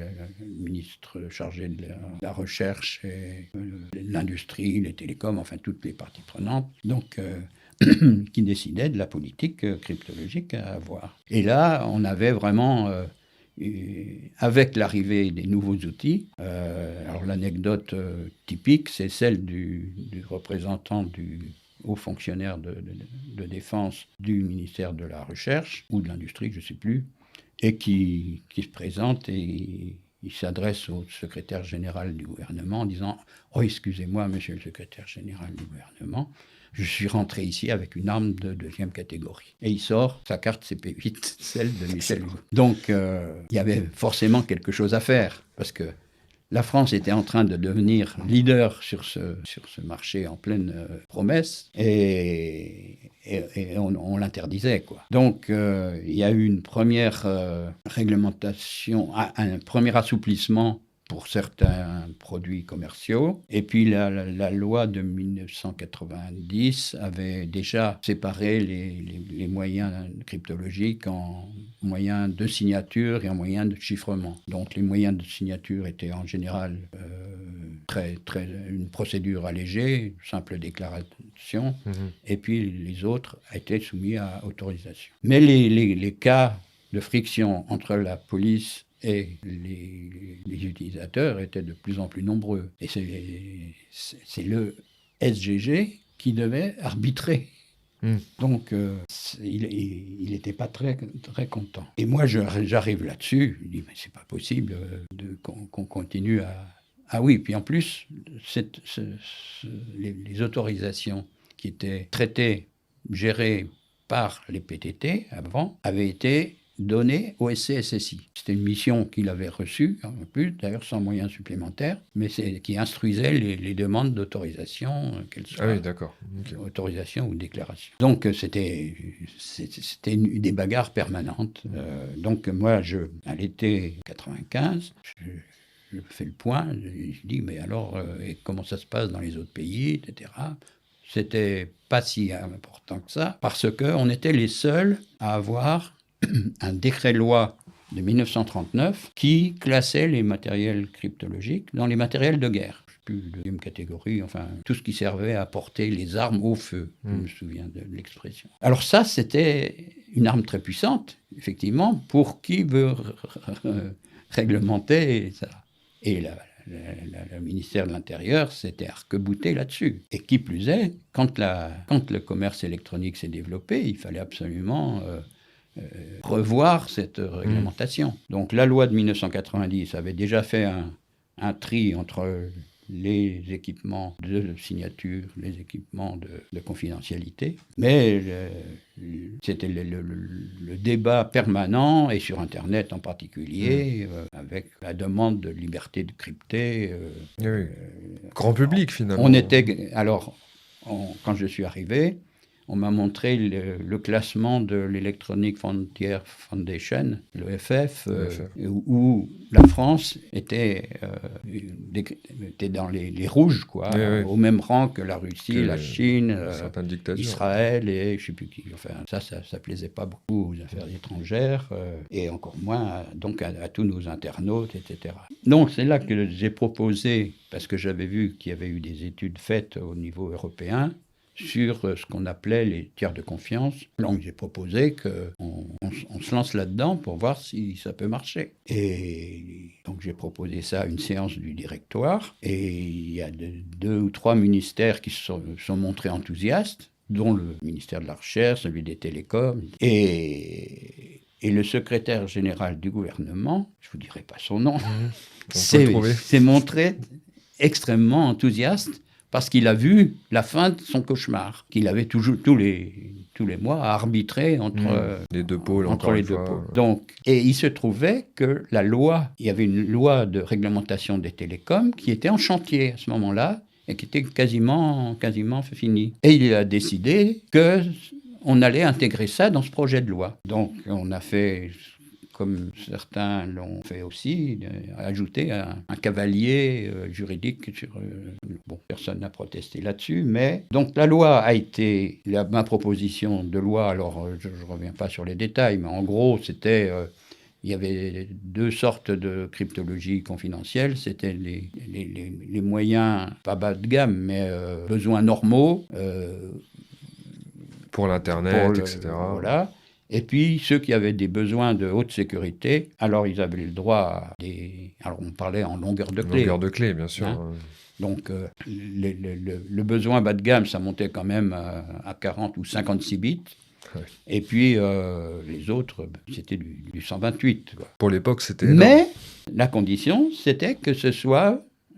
ministre chargé de la recherche, et l'industrie, les télécoms, enfin toutes les parties prenantes. Donc, qui décidaient de la politique cryptologique à avoir. Et là, on avait vraiment... avec l'arrivée des nouveaux outils, alors l'anecdote typique, c'est celle du représentant du haut fonctionnaire de défense du ministère de la Recherche, ou de l'Industrie, je ne sais plus, et qui se présente et il s'adresse au secrétaire général du gouvernement en disant « Oh, excusez-moi, monsieur le secrétaire général du gouvernement, je suis rentré ici avec une arme de deuxième catégorie. » Et il sort sa carte CP8, celle de Michel Hugo. Donc, il y avait forcément quelque chose à faire, parce que la France était en train de devenir leader sur ce marché en pleine promesse, et on l'interdisait, quoi. Donc, il y a eu une première réglementation, un premier assouplissement pour certains produits commerciaux. Et puis la loi de 1990 avait déjà séparé les moyens cryptologiques en moyens de signature et en moyens de chiffrement. Donc les moyens de signature étaient en général une procédure allégée, simple déclaration, et puis les autres étaient soumis à autorisation. Mais les cas de friction entre la police et les utilisateurs étaient de plus en plus nombreux. Et c'est le SGG qui devait arbitrer. Donc, il n'était pas très, très content. Et moi, j'arrive là-dessus, je dis, mais c'est pas possible qu'on continue à... Ah oui, puis en plus, les autorisations qui étaient traitées, gérées par les PTT avant, avaient été donné au SCSSI. C'était une mission qu'il avait reçue, en plus, d'ailleurs sans moyens supplémentaires, mais qui instruisait les demandes d'autorisation, qu'elles soient autorisation ou déclaration. Donc c'était des bagarres permanentes. Donc moi, à l'été 95, je fais le point, je dis, mais alors, comment ça se passe dans les autres pays, etc. C'était pas si important que ça, parce qu'on était les seuls à avoir un décret-loi de 1939 qui classait les matériels cryptologiques dans les matériels de guerre. Plus de deuxième catégorie, enfin, tout ce qui servait à porter les armes au feu. Je me souviens de l'expression. Alors ça, c'était une arme très puissante, effectivement, pour qui veut réglementer ça. Et le ministère de l'Intérieur s'était arc-bouté là-dessus. Et qui plus est, quand le commerce électronique s'est développé, il fallait absolument... revoir cette réglementation. Donc la loi de 1990 avait déjà fait un tri entre les équipements de signature, les équipements de confidentialité, mais c'était le débat permanent, et sur Internet en particulier, avec la demande de liberté de crypter. Grand public finalement. Quand je suis arrivé, on m'a montré le classement de l'Electronic Frontier Foundation, l'EFF, où la France était dans les rouges, quoi, au même rang que la Russie, la Chine, Israël et je ne sais plus qui. Enfin, ça plaisait pas beaucoup aux affaires étrangères et encore moins donc à tous nos internautes, etc. Donc c'est là que j'ai proposé, parce que j'avais vu qu'il y avait eu des études faites au niveau européen, sur ce qu'on appelait les tiers de confiance. Donc j'ai proposé qu'on se lance là-dedans pour voir si ça peut marcher. Et donc j'ai proposé ça à une séance du directoire. Et il y a 2 ou 3 ministères qui se sont montrés enthousiastes, dont le ministère de la Recherche, celui des Télécoms. Et le secrétaire général du gouvernement, je ne vous dirai pas son nom, s'est montré extrêmement enthousiaste, parce qu'il a vu la fin de son cauchemar, qu'il avait toujours tous les mois à arbitrer entre les deux pôles. Donc, et il se trouvait que il y avait une loi de réglementation des télécoms qui était en chantier à ce moment-là et qui était quasiment finie. Et il a décidé qu'on allait intégrer ça dans ce projet de loi. Donc, on a fait, comme certains l'ont fait aussi, ajouter un cavalier juridique. Personne n'a protesté là-dessus, mais donc la loi a été, ma proposition de loi, alors je ne reviens pas sur les détails, mais en gros, c'était, il y avait 2 sortes de cryptologie confidentielle, c'était les moyens, pas bas de gamme, mais besoins normaux. Pour l'Internet, etc. Voilà. Et puis, ceux qui avaient des besoins de haute sécurité, alors ils avaient le droit à alors on parlait en longueur de clé. Longueur de clé, bien sûr. Hein. Donc, le besoin bas de gamme, ça montait quand même à 40 ou 56 bits. Ouais. Et puis, les autres, c'était du 128. Quoi. Pour l'époque, c'était énorme. Mais la condition, c'était que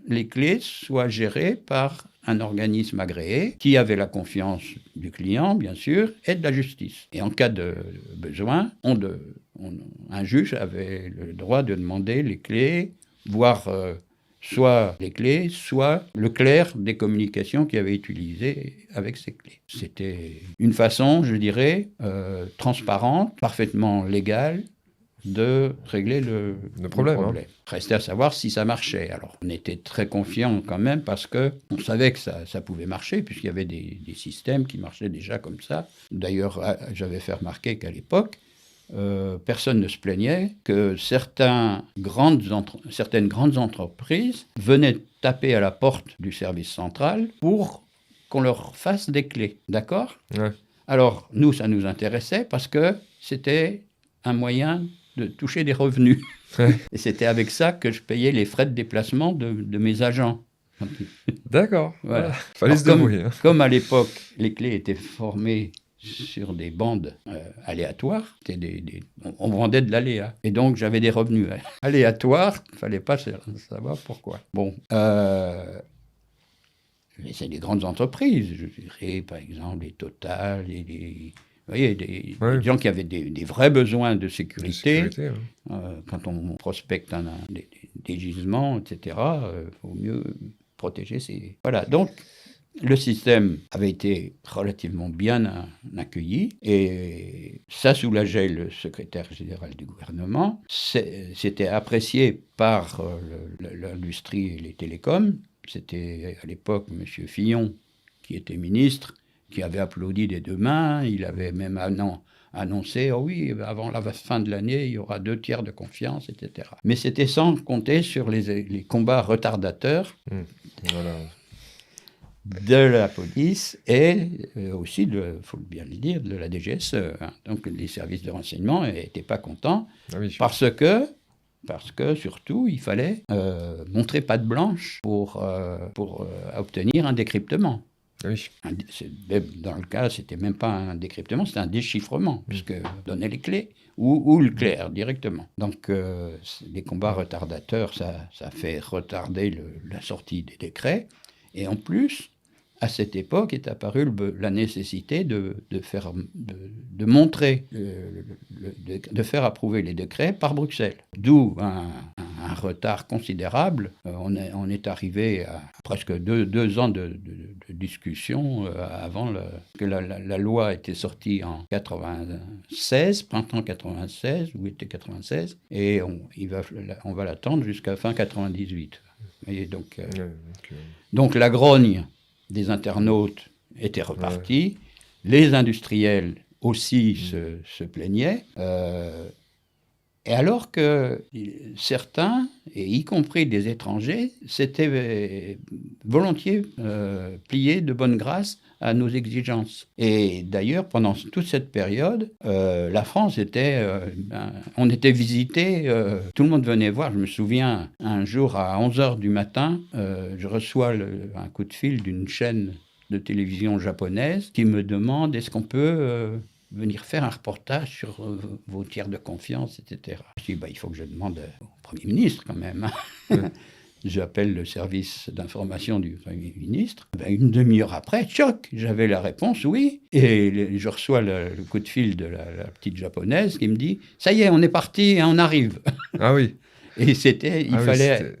les clés soient gérées par un organisme agréé qui avait la confiance du client, bien sûr, et de la justice. Et en cas de besoin, un juge avait le droit de demander les clés, voire soit les clés, soit le clerc des communications qui avait utilisé avec ces clés. C'était une façon, je dirais, transparente, parfaitement légale, de régler le problème. Restait à savoir si ça marchait. Alors, on était très confiants quand même parce qu'on savait que ça pouvait marcher, puisqu'il y avait des systèmes qui marchaient déjà comme ça. D'ailleurs, j'avais fait remarquer qu'à l'époque, personne ne se plaignait que certaines grandes entreprises venaient taper à la porte du service central pour qu'on leur fasse des clés. D'accord ? Ouais. Alors, nous, ça nous intéressait parce que c'était un moyen de toucher des revenus. Ouais. Et c'était avec ça que je payais les frais de déplacement de mes agents. D'accord. Voilà. Fallait se débrouiller. Comme à l'époque, les clés étaient formées sur des bandes aléatoires, on vendait de l'aléa. Et donc, j'avais des revenus aléatoires. Il ne fallait pas savoir pourquoi. Bon, mais c'est des grandes entreprises, je dirais, par exemple, les Total, vous voyez, des gens qui avaient des vrais besoins de sécurité. Quand on prospecte des gisements, etc., il vaut mieux protéger ces... Voilà, donc le système avait été relativement bien accueilli et ça soulageait le secrétaire général du gouvernement. C'était apprécié par l'industrie et les télécoms. C'était à l'époque M. Fillon, qui était ministre, qui avait applaudi des deux mains. Il avait même annoncé, oh oui, avant la fin de l'année, il y aura 2/3 de confiance, etc. Mais c'était sans compter sur les combats retardateurs de la police et aussi, il faut bien le dire, de la DGSE. Donc les services de renseignement n'étaient pas contents parce que surtout, il fallait montrer patte blanche pour obtenir un décryptement. Oui. Dans le cas, c'était même pas un décryptement, c'était un déchiffrement, puisque donnait les clés ou le clair directement. Donc, les combats retardateurs, ça fait retarder la sortie des décrets. Et en plus, à cette époque est apparue la nécessité de montrer, de faire approuver les décrets par Bruxelles. D'où un retard considérable. On est arrivé à presque deux ans de discussion avant que la loi était sortie en 96, printemps 96, ou été 96, et on va l'attendre jusqu'à fin 98. Et donc la grogne des internautes était repartie, les industriels aussi se plaignaient, et alors que certains, et y compris des étrangers, s'étaient volontiers pliés de bonne grâce à nos exigences. Et d'ailleurs, pendant toute cette période, la France on était visité, tout le monde venait voir. Je me souviens, un jour à 11h du matin, je reçois un coup de fil d'une chaîne de télévision japonaise qui me demande est-ce qu'on peut venir faire un reportage sur vos tiers de confiance, etc. Je dis, il faut que je demande au Premier ministre quand même. J'appelle le service d'information du Premier ministre. Une demi-heure après, choc, j'avais la réponse, oui. Et je reçois le coup de fil de la petite japonaise qui me dit, ça y est, on est parti, on arrive. Ah oui. Et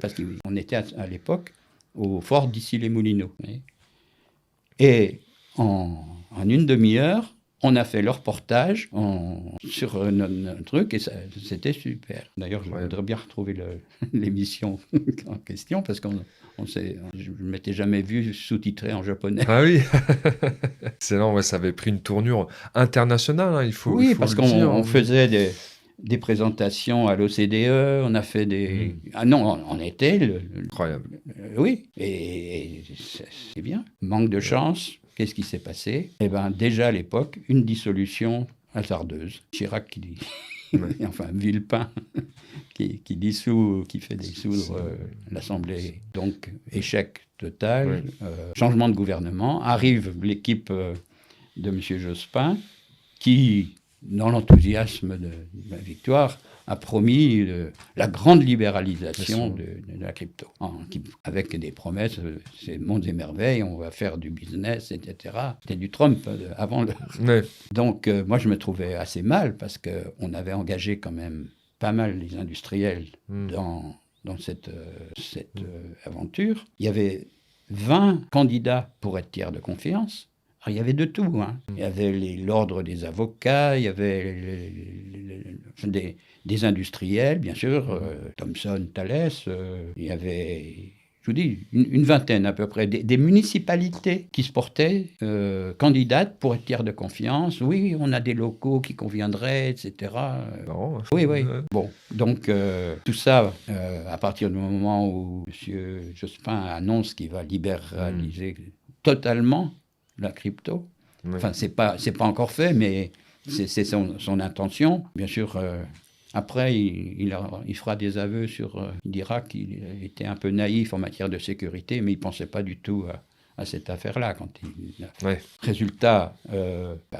parce qu'on était à l'époque au fort d'Issy-les-Moulineaux. Et en une demi-heure, on a fait le reportage sur notre truc et c'était super. D'ailleurs, je voudrais bien retrouver l'émission en question parce je ne m'étais jamais vu sous-titré en japonais. Ah oui. Excellent, ça avait pris une tournure internationale, il faut parce le dire. On faisait des présentations à l'OCDE, on a fait des... Ah non, on était... Incroyable. Oui, et c'est bien. Manque de chance. Qu'est-ce qui s'est passé ? Déjà à l'époque, une dissolution hasardeuse. Chirac qui dit, enfin Villepin qui fait dissoudre l'Assemblée. Donc échec total, changement de gouvernement. Arrive l'équipe de M. Jospin qui, dans l'enthousiasme de la victoire, a promis la grande libéralisation de la crypto, avec des promesses, c'est mondes et merveilles, on va faire du business, etc. C'était du Trump avant le... Donc, moi, je me trouvais assez mal parce qu'on avait engagé quand même pas mal les industriels dans cette aventure. Il y avait 20 candidats pour être tiers de confiance, Alors, il y avait de tout, hein. Il y avait l'ordre des avocats, il y avait des industriels, bien sûr, Thomson, Thales, il y avait, je vous dis, une vingtaine à peu près, des municipalités qui se portaient candidates pour être tiers de confiance. Oui, on a des locaux qui conviendraient, etc. Non. Oui, oui. Bon, donc tout ça, à partir du moment où M. Jospin annonce qu'il va libéraliser totalement la crypto. Ouais. Enfin, c'est pas encore fait, mais c'est son intention. Bien sûr, après, il fera des aveux il dira qu'il était un peu naïf en matière de sécurité, mais il ne pensait pas du tout à cette affaire-là. Ouais. Résultat,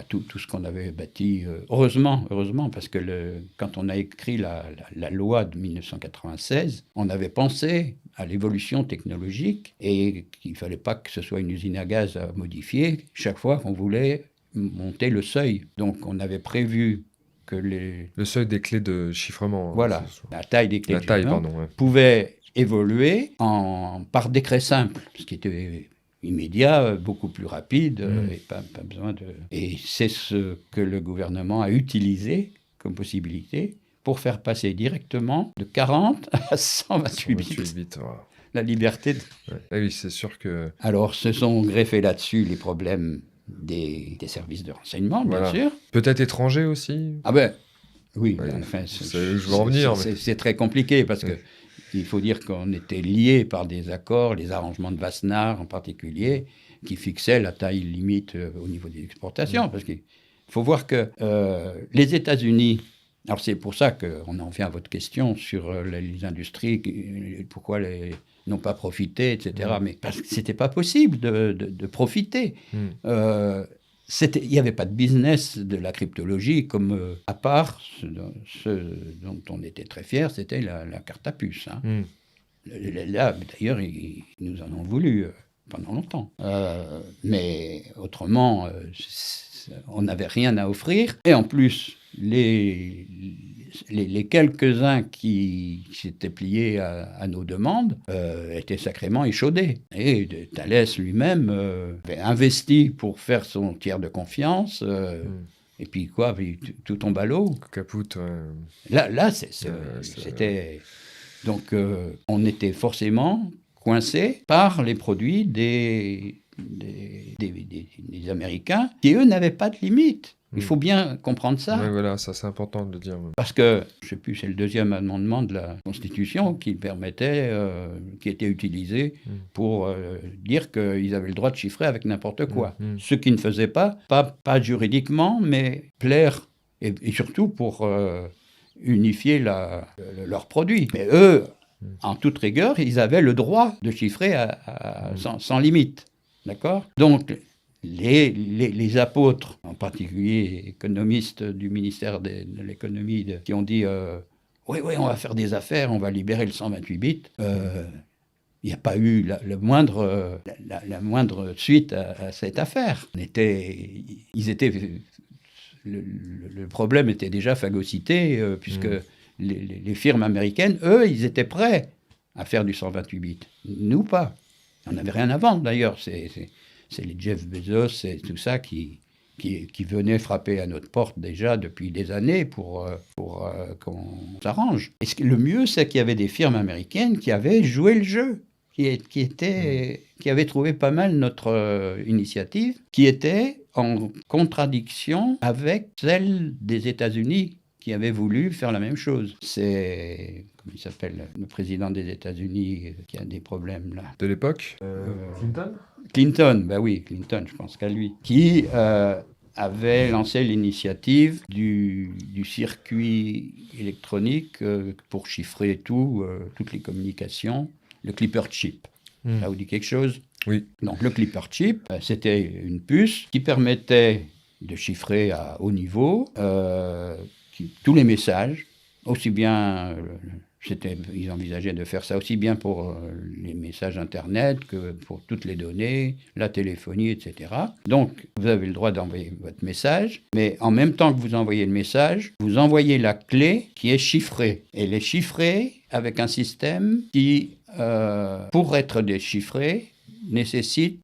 tout ce qu'on avait bâti, heureusement, parce que quand on a écrit la loi de 1996, on avait pensé à l'évolution technologique et qu'il ne fallait pas que ce soit une usine à gaz à modifier chaque fois qu'on voulait monter le seuil. Donc on avait prévu que le seuil des clés de chiffrement. Voilà, la taille des clés de chiffrement ouais. pouvait évoluer par décret simple, ce qui était immédiat, beaucoup plus rapide, et pas besoin de... Et c'est ce que le gouvernement a utilisé comme possibilité pour faire passer directement de 40 à 128 bits. Voilà. La liberté. Ouais. Ah oui, c'est sûr que... Alors, se sont greffés là-dessus les problèmes des services de renseignement, bien sûr. Peut-être étrangers aussi. Ah ben, oui. Ouais, enfin, je veux en venir. C'est très compliqué parce que il faut dire qu'on était liés par des accords, les arrangements de Wassenaar en particulier, qui fixaient la taille limite au niveau des exportations. Parce qu'il faut voir que les États-Unis... Alors c'est pour ça qu'on en vient à votre question sur les industries, pourquoi n'ont pas profité, etc. Mais parce que c'était pas possible de profiter. Il n'y avait pas de business de la cryptologie, comme à part ce dont on était très fiers, c'était la carte à puce. Hein. Là, d'ailleurs, ils nous en ont voulu pendant longtemps. Mais autrement, on n'avait rien à offrir. Et en plus, les quelques-uns qui s'étaient pliés à nos demandes étaient sacrément échaudés. Et Thalès lui-même avait investi pour faire son tiers de confiance. Et puis quoi, tout tombe à l'eau. Capoute. Là, c'était... Donc, on était forcément coincés par les produits des Américains qui, eux, n'avaient pas de limite. Il faut bien comprendre ça. Oui, voilà, ça c'est important de le dire. Parce que, je ne sais plus, c'est le deuxième amendement de la Constitution qui permettait, qui était utilisé pour dire qu'ils avaient le droit de chiffrer avec n'importe quoi. Ce qui ne faisait pas juridiquement, mais plaire, et surtout pour unifier leurs produits. Mais eux, en toute rigueur, ils avaient le droit de chiffrer sans limite. D'accord ? Donc, les apôtres, en particulier économistes du ministère de l'économie, qui ont dit oui, on va faire des affaires, on va libérer le 128 bits. Il n'y a pas eu la moindre suite à cette affaire. Le problème était déjà phagocyté, puisque les firmes américaines, eux, ils étaient prêts à faire du 128 bits. Nous, pas. On n'avait rien à vendre, d'ailleurs. C'est les Jeff Bezos, c'est tout ça qui venaient frapper à notre porte déjà depuis des années pour qu'on s'arrange. Et le mieux, c'est qu'il y avait des firmes américaines qui avaient joué le jeu, qui avaient trouvé pas mal notre initiative, qui était en contradiction avec celle des États-Unis qui avaient voulu faire la même chose. C'est, comment il s'appelle, le président des États-Unis qui a des problèmes là. De l'époque Clinton, Clinton, je pense qu'à lui, qui avait lancé l'initiative du circuit électronique pour chiffrer toutes les communications, le Clipper chip. Ça vous dit quelque chose ? Oui. Donc le Clipper chip, c'était une puce qui permettait de chiffrer à haut niveau tous les messages, aussi bien... ils envisageaient de faire ça aussi bien pour les messages Internet que pour toutes les données, la téléphonie, etc. Donc, vous avez le droit d'envoyer votre message, mais en même temps que vous envoyez le message, vous envoyez la clé qui est chiffrée. Elle est chiffrée avec un système qui, pour être déchiffré, nécessite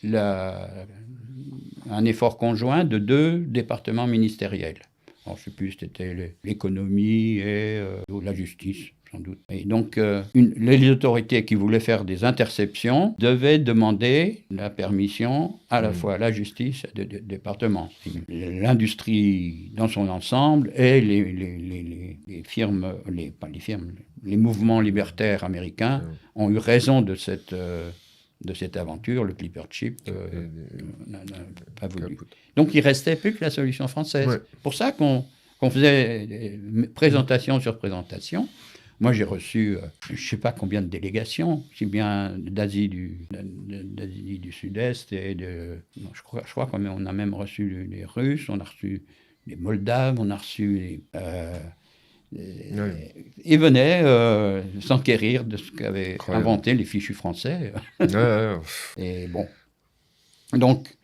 un effort conjoint de 2 départements ministériels. Alors, je ne sais plus, c'était l'économie et la justice, sans doute. Et donc, les autorités qui voulaient faire des interceptions devaient demander la permission à la fois à la justice et au département. L'industrie dans son ensemble et les firmes, les mouvements libertaires américains ont eu raison de cette aventure. Le Clipper Chip n'a pas voulu. Donc, il restait plus que la solution française. Ouais. C'est pour ça qu'on faisait présentation sur présentation. Moi, j'ai reçu, je ne sais pas combien de délégations, aussi bien d'Asie du Sud-Est et je crois qu'on a même reçu les Russes, on a reçu les Moldaves, on a reçu ils venaient s'enquérir de ce qu'avaient inventé les fichus français. Et bon. Donc,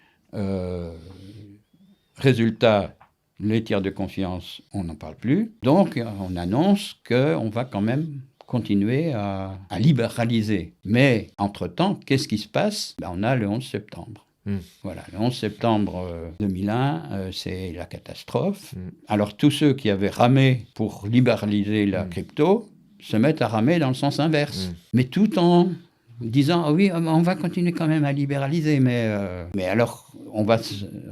résultat, les tiers de confiance, on n'en parle plus. Donc, on annonce qu'on va quand même continuer à libéraliser. Mais, entre-temps, qu'est-ce qui se passe ? On a le 11 septembre. Voilà, le 11 septembre 2001, c'est la catastrophe. Alors, tous ceux qui avaient ramé pour libéraliser la crypto se mettent à ramer dans le sens inverse. Mais tout en disant, ah oui, on va continuer quand même à libéraliser, mais alors, on va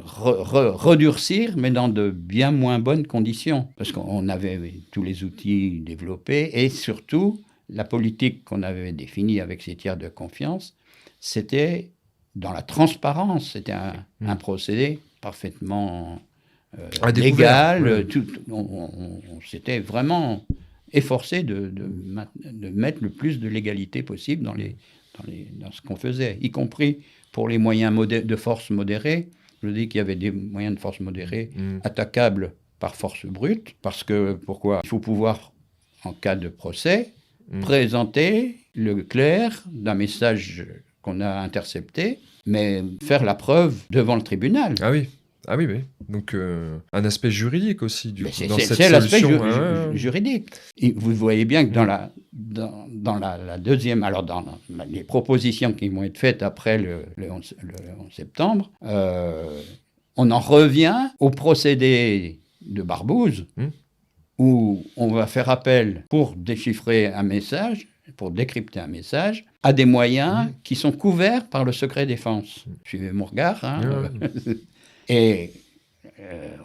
redurcir, mais dans de bien moins bonnes conditions. Parce qu'on avait tous les outils développés, et surtout, la politique qu'on avait définie avec ces tiers de confiance, c'était dans la transparence. C'était un procédé parfaitement légal. On s'était vraiment efforcé de mettre le plus de légalité possible dans ce qu'on faisait, y compris pour les moyens de force modérés. Je dis qu'il y avait des moyens de force modérés attaquables par force brute, parce que, pourquoi ? Il faut pouvoir, en cas de procès, présenter le clair d'un message qu'on a intercepté, mais faire la preuve devant le tribunal. Ah oui. Donc, un aspect juridique aussi, du coup, dans cette c'est l'aspect solution. juridique. Et vous voyez bien que dans la deuxième, alors dans les propositions qui vont être faites après le 11 septembre, on en revient au procédé de Barbouze, où on va faire appel pour déchiffrer un message, pour décrypter un message, à des moyens qui sont couverts par le secret défense. Suivez mon regard. Et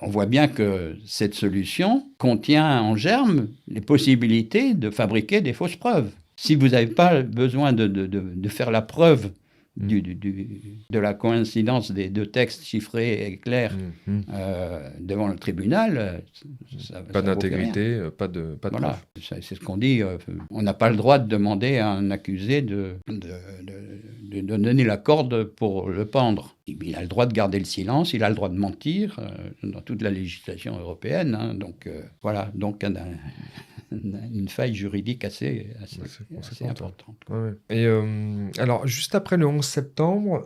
on voit bien que cette solution contient en germe les possibilités de fabriquer des fausses preuves. Si vous n'avez pas besoin de faire la preuve de la coïncidence des 2 textes chiffrés et clairs devant le tribunal, pas d'intégrité, pas de voilà, preuve. C'est ce qu'on dit. On n'a pas le droit de demander à un accusé de donner la corde pour le pendre. Il a le droit de garder le silence, il a le droit de mentir dans toute la législation européenne. Donc voilà, donc une faille juridique assez importante. Ouais. Et alors, juste après le 11 septembre,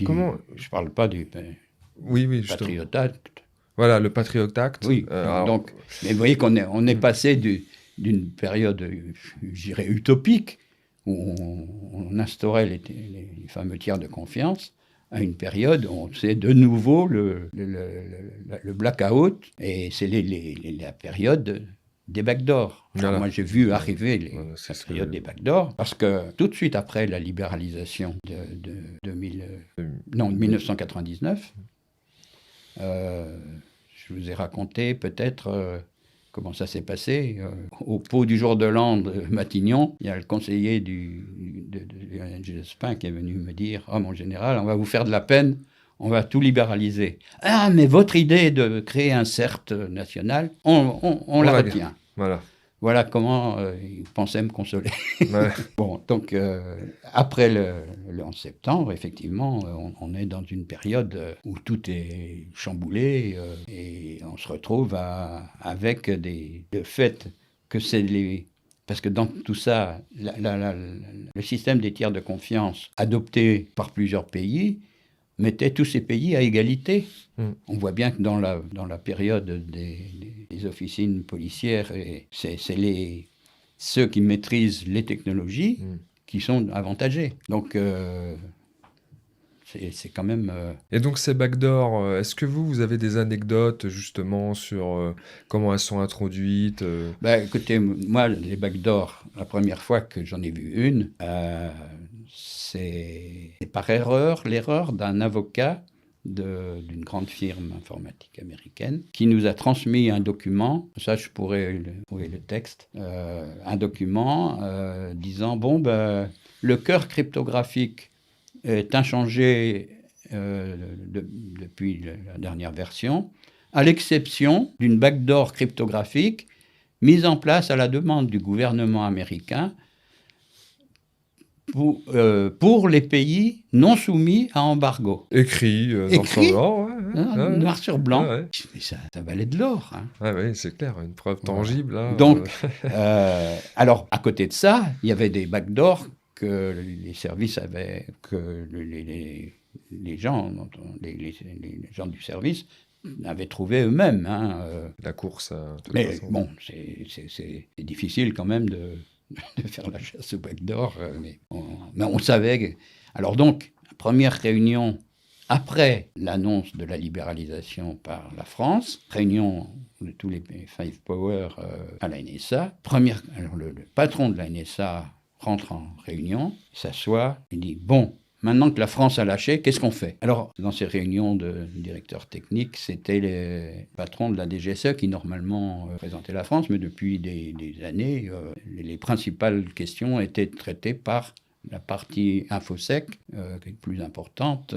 comment... Je ne parle pas du Patriot Act. Voilà, le Patriot Act. Oui, donc, mais vous voyez qu'on est passé d'une période, je dirais, utopique, où on instaurait les fameux tiers de confiance, à une période où c'est de nouveau le blackout, et c'est la période des backdoors. Voilà. Moi, j'ai vu arriver la période des backdoors, parce que tout de suite après la libéralisation de 1999, je vous ai raconté peut-être comment ça s'est passé. Au pot du jour de l'an de Matignon, il y a le conseiller de Jospin qui est venu me dire « Oh, mon général, on va vous faire de la peine, on va tout libéraliser. » « Ah, mais votre idée de créer un CERT national, on la retient. » Voilà comment il pensait me consoler. Ouais. Bon, donc, après le 11 septembre, effectivement, on est dans une période où tout est chamboulé et on se retrouve avec le fait que c'est parce que dans tout ça, le système des tiers de confiance adopté par plusieurs pays mettait tous ces pays à égalité. On voit bien que dans la période des officines policières, c'est ceux qui maîtrisent les technologies qui sont avantagés. Donc, c'est quand même... Et donc ces backdoors, est-ce que vous avez des anecdotes justement sur comment elles sont introduites Écoutez, moi, les backdoors, la première fois que j'en ai vu une, c'est par l'erreur d'un avocat d'une grande firme informatique américaine qui nous a transmis un document, ça je pourrais trouver le texte, un document disant, le cœur cryptographique est inchangé depuis la dernière version, à l'exception d'une backdoor cryptographique mise en place à la demande du gouvernement américain pour les pays non soumis à embargo. Écrit dans ce genre, noir sur blanc. Ouais. Mais ça valait de l'or. Hein. Ah oui, c'est clair, une preuve tangible. Là, donc, alors, à côté de ça, il y avait des backdoors que les services avaient, que les gens du service avaient trouvé eux-mêmes. Hein. La course, de toute mais façon. bon, c'est difficile quand même de faire la chasse au backdoor, mais on savait. Alors donc, première réunion après l'annonce de la libéralisation par la France, réunion de tous les Five Power à la NSA. Alors le patron de la NSA rentre en réunion, s'assoit, il dit « Bon, maintenant que la France a lâché, qu'est-ce qu'on fait ?» Alors, dans ces réunions de directeurs techniques, c'était les patrons de la DGSE qui normalement présentaient la France, mais depuis des années, les principales questions étaient traitées par la partie InfoSec, qui est plus importante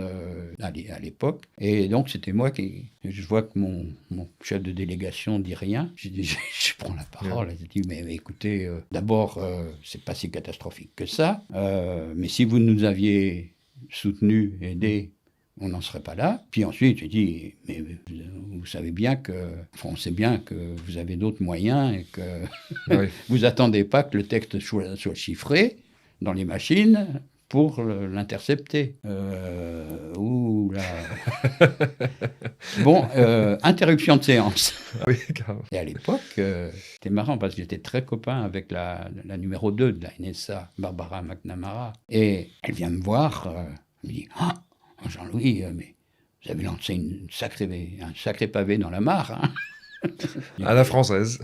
à l'époque. Et donc, c'était moi je vois que mon chef de délégation dit rien. Je prends la parole. Je dis, mais écoutez, d'abord, c'est pas si catastrophique que ça. Mais si vous nous aviez soutenus, aidés, on n'en serait pas là. Puis ensuite, je dis, mais vous savez bien on sait bien que vous avez d'autres moyens et que vous attendez pas que le texte soit chiffré dans les machines pour l'intercepter. Ouh là. Bon, interruption de séance. Oui, carrément. Et à l'époque, c'était marrant parce que j'étais très copain avec la numéro 2 de la NSA, Barbara McNamara. Et elle vient me voir, elle me dit, « Ah, Jean-Louis, mais vous avez lancé un sacré pavé dans la mare. Hein. » À la française.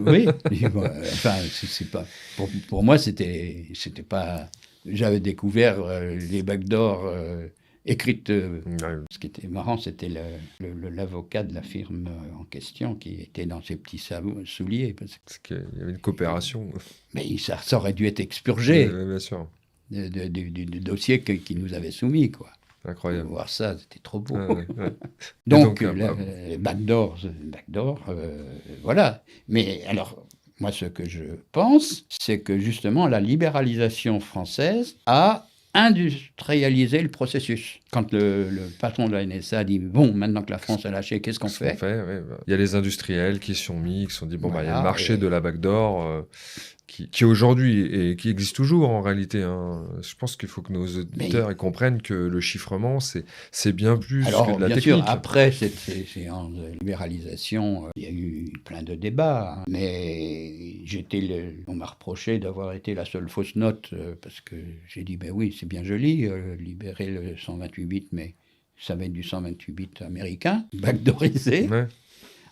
Oui, enfin, c'est pas. Pour moi, c'était pas. J'avais découvert les backdoors écrites. Ce qui était marrant, c'était l'avocat de la firme en question qui était dans ses petits souliers. Parce qu'il y avait une coopération. Mais ça aurait dû être expurgé. Bien sûr. Du dossier qui nous avait soumis, quoi. Incroyable. Voir ça, c'était trop beau. Ouais. Donc, les backdoors, voilà. Mais alors, moi, ce que je pense, c'est que justement, la libéralisation française a industrialisé le processus. Quand le patron de la NSA dit « Bon, maintenant que la France a lâché, qu'est-ce qu'on fait ?» Il y a les industriels qui se sont dit « Bon, il y a le marché de la backdoor qui aujourd'hui et qui existe toujours en réalité. Hein. Je pense qu'il faut que nos auditeurs ils comprennent que le chiffrement, c'est bien plus que de la technique. Bien sûr, après cette séance de libéralisation, il y a eu plein de débats. Hein. Mais on m'a reproché d'avoir été la seule fausse note parce que j'ai dit, ben oui, c'est bien joli, libérer le 128 bits, mais ça va être du 128 bits américain, backdoorisé,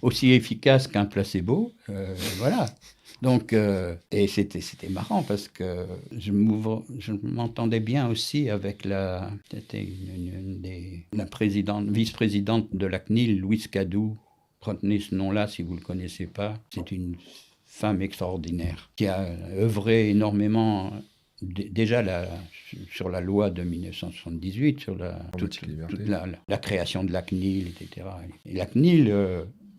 aussi efficace qu'un placebo. Voilà. Donc, et c'était marrant parce que je m'entendais bien aussi avec la vice-présidente de la CNIL, Louise Cadou. Retenez ce nom-là si vous ne le connaissez pas. C'est une femme extraordinaire qui a œuvré énormément déjà sur la loi de 1978, sur toute la création de la CNIL, etc. Et la CNIL...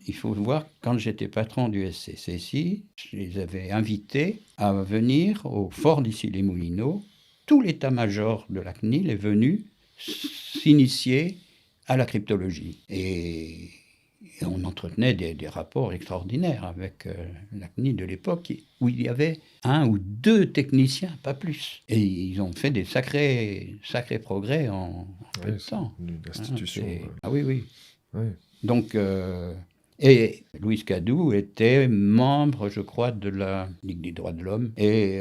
il faut voir, quand j'étais patron du SCCSI, je les avais invités à venir au fort d'Issy-les-Moulineaux. Tout l'état-major de la CNIL est venu s'initier à la cryptologie. Et on entretenait des rapports extraordinaires avec la CNIL de l'époque, où il y avait 1 ou 2 techniciens, pas plus. Et ils ont fait des sacrés progrès en peu de temps. Une institution. Ah oui. Donc... Et Louis Cadou était membre, je crois, de la Ligue des droits de l'homme. Et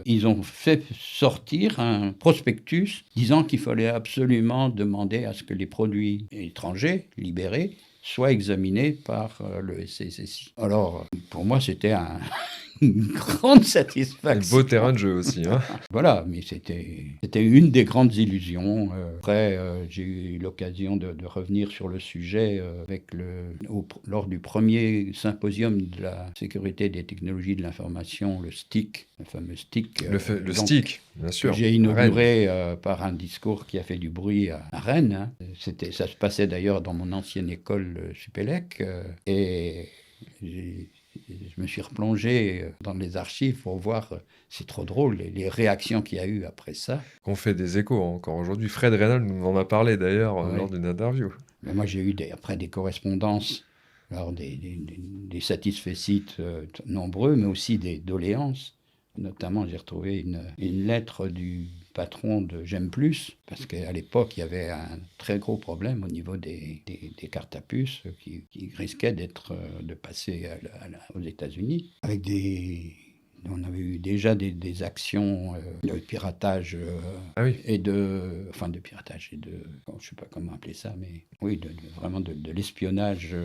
ils ont fait sortir un prospectus disant qu'il fallait absolument demander à ce que les produits étrangers libérés soient examinés par le SCSI. Alors, pour moi, c'était une grande satisfaction. Un beau terrain de jeu aussi. Hein. Voilà, mais c'était une des grandes illusions. Après, j'ai eu l'occasion de revenir sur le sujet lors du premier symposium de la sécurité des technologies de l'information, le STIC, le fameux STIC. Le STIC, bien sûr. Que j'ai inauguré par un discours qui a fait du bruit à Rennes. Hein. Ça se passait d'ailleurs dans mon ancienne école Supélec. Et je me suis replongé dans les archives pour voir, c'est trop drôle, les réactions qu'il y a eu après ça. On fait des échos encore aujourd'hui. Fred Reynolds nous en a parlé d'ailleurs lors d'une interview. Mais moi, j'ai eu après des correspondances, alors des satisfaits nombreux, mais aussi des doléances. Notamment, j'ai retrouvé une lettre du patron de J'aime Plus, parce qu'à l'époque, il y avait un très gros problème au niveau des cartes à puce qui risquaient de passer aux États-Unis, avec on avait eu déjà des actions de piratage de piratage je ne sais pas comment appeler ça, mais oui, vraiment de l'espionnage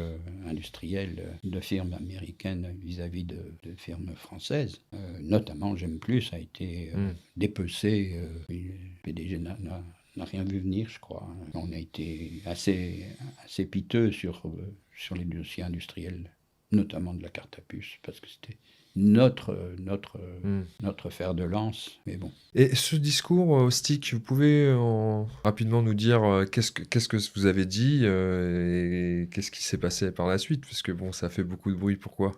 industriel de firmes américaines vis-à-vis de firmes françaises. Notamment, J'aime Plus a été dépecé. Le PDG n'a rien vu venir, je crois. On a été assez piteux sur les dossiers industriels, notamment de la carte à puce, parce que c'était notre fer de lance, mais bon. Et ce discours au STIC, vous pouvez rapidement nous dire qu'est-ce que vous avez dit et qu'est-ce qui s'est passé par la suite, parce que bon, ça fait beaucoup de bruit, pourquoi?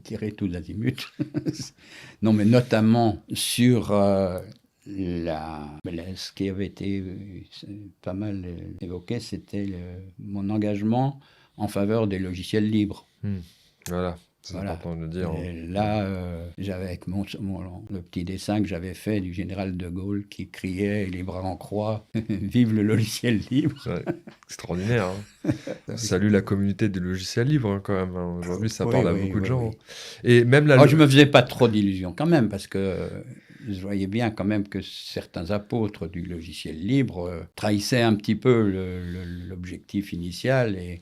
Tiré tous azimuts. Non, mais notamment sur ce qui avait été pas mal évoqué, c'était mon engagement en faveur des logiciels libres. Voilà. C'est important de le dire. Et là, j'avais avec le petit dessin que j'avais fait du général de Gaulle qui criait les bras en croix, vive le logiciel libre. Ouais, extraordinaire. Hein. Salut la communauté des logiciels libres hein, quand même. Hein. Aujourd'hui, ça parle à beaucoup de gens. Oui. Et même je me faisais pas trop d'illusions quand même parce que je voyais bien quand même que certains apôtres du logiciel libre trahissaient un petit peu l'objectif initial et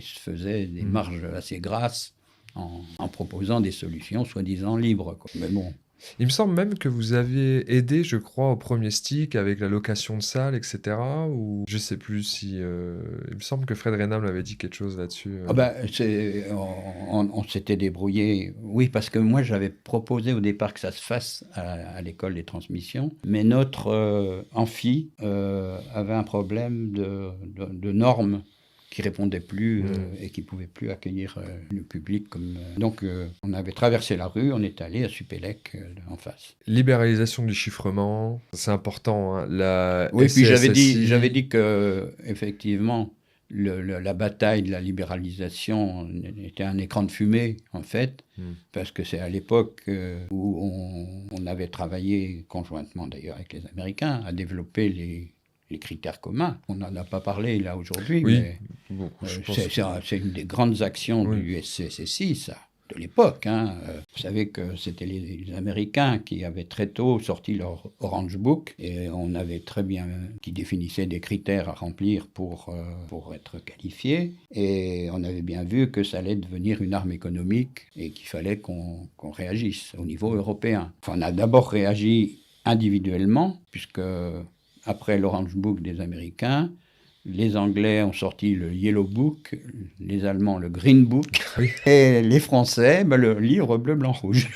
se faisait des marges assez grasses en proposant des solutions soi-disant libres. Quoi. Mais bon. Il me semble même que vous aviez aidé, je crois, au premier STIC avec la location de salles, etc. Ou je ne sais plus si... il me semble que Fred Reynolds avait dit quelque chose là-dessus. On s'était débrouillé. Oui, parce que moi, j'avais proposé au départ que ça se fasse à l'école des transmissions. Mais notre amphi avait un problème de normes qui répondait plus et qui pouvait plus accueillir le public. Donc, on avait traversé la rue, on est allé à Supélec en face. Libéralisation du chiffrement, c'est important. Hein. Oui, puis j'avais dit que effectivement, la bataille de la libéralisation était un écran de fumée, en fait, parce que c'est à l'époque où on avait travaillé conjointement, d'ailleurs, avec les Américains, à développer les critères communs. On n'en a pas parlé là aujourd'hui, mais c'est une des grandes actions du SCSI, ça, de l'époque. Hein. Vous savez que c'était les Américains qui avaient très tôt sorti leur Orange Book, et on avait très bien, qui définissait des critères à remplir pour être qualifié, et on avait bien vu que ça allait devenir une arme économique et qu'il fallait qu'on réagisse au niveau européen. Enfin, on a d'abord réagi individuellement, puisque après l'Orange Book des Américains, les Anglais ont sorti le Yellow Book, les Allemands le Green Book, et les Français le livre bleu, blanc, rouge.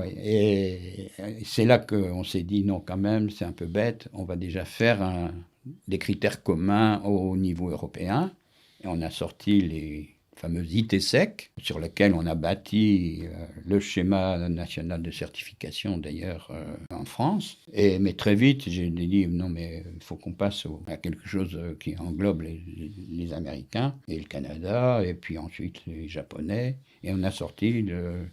Et c'est là qu'on s'est dit, non, quand même, c'est un peu bête, on va déjà faire des critères communs au niveau européen. Et on a sorti les fameux ITSEC, sur lequel on a bâti le schéma national de certification, d'ailleurs, en France. Mais très vite, j'ai dit, non, mais il faut qu'on passe à quelque chose qui englobe les Américains et le Canada, et puis ensuite les Japonais, et on a sorti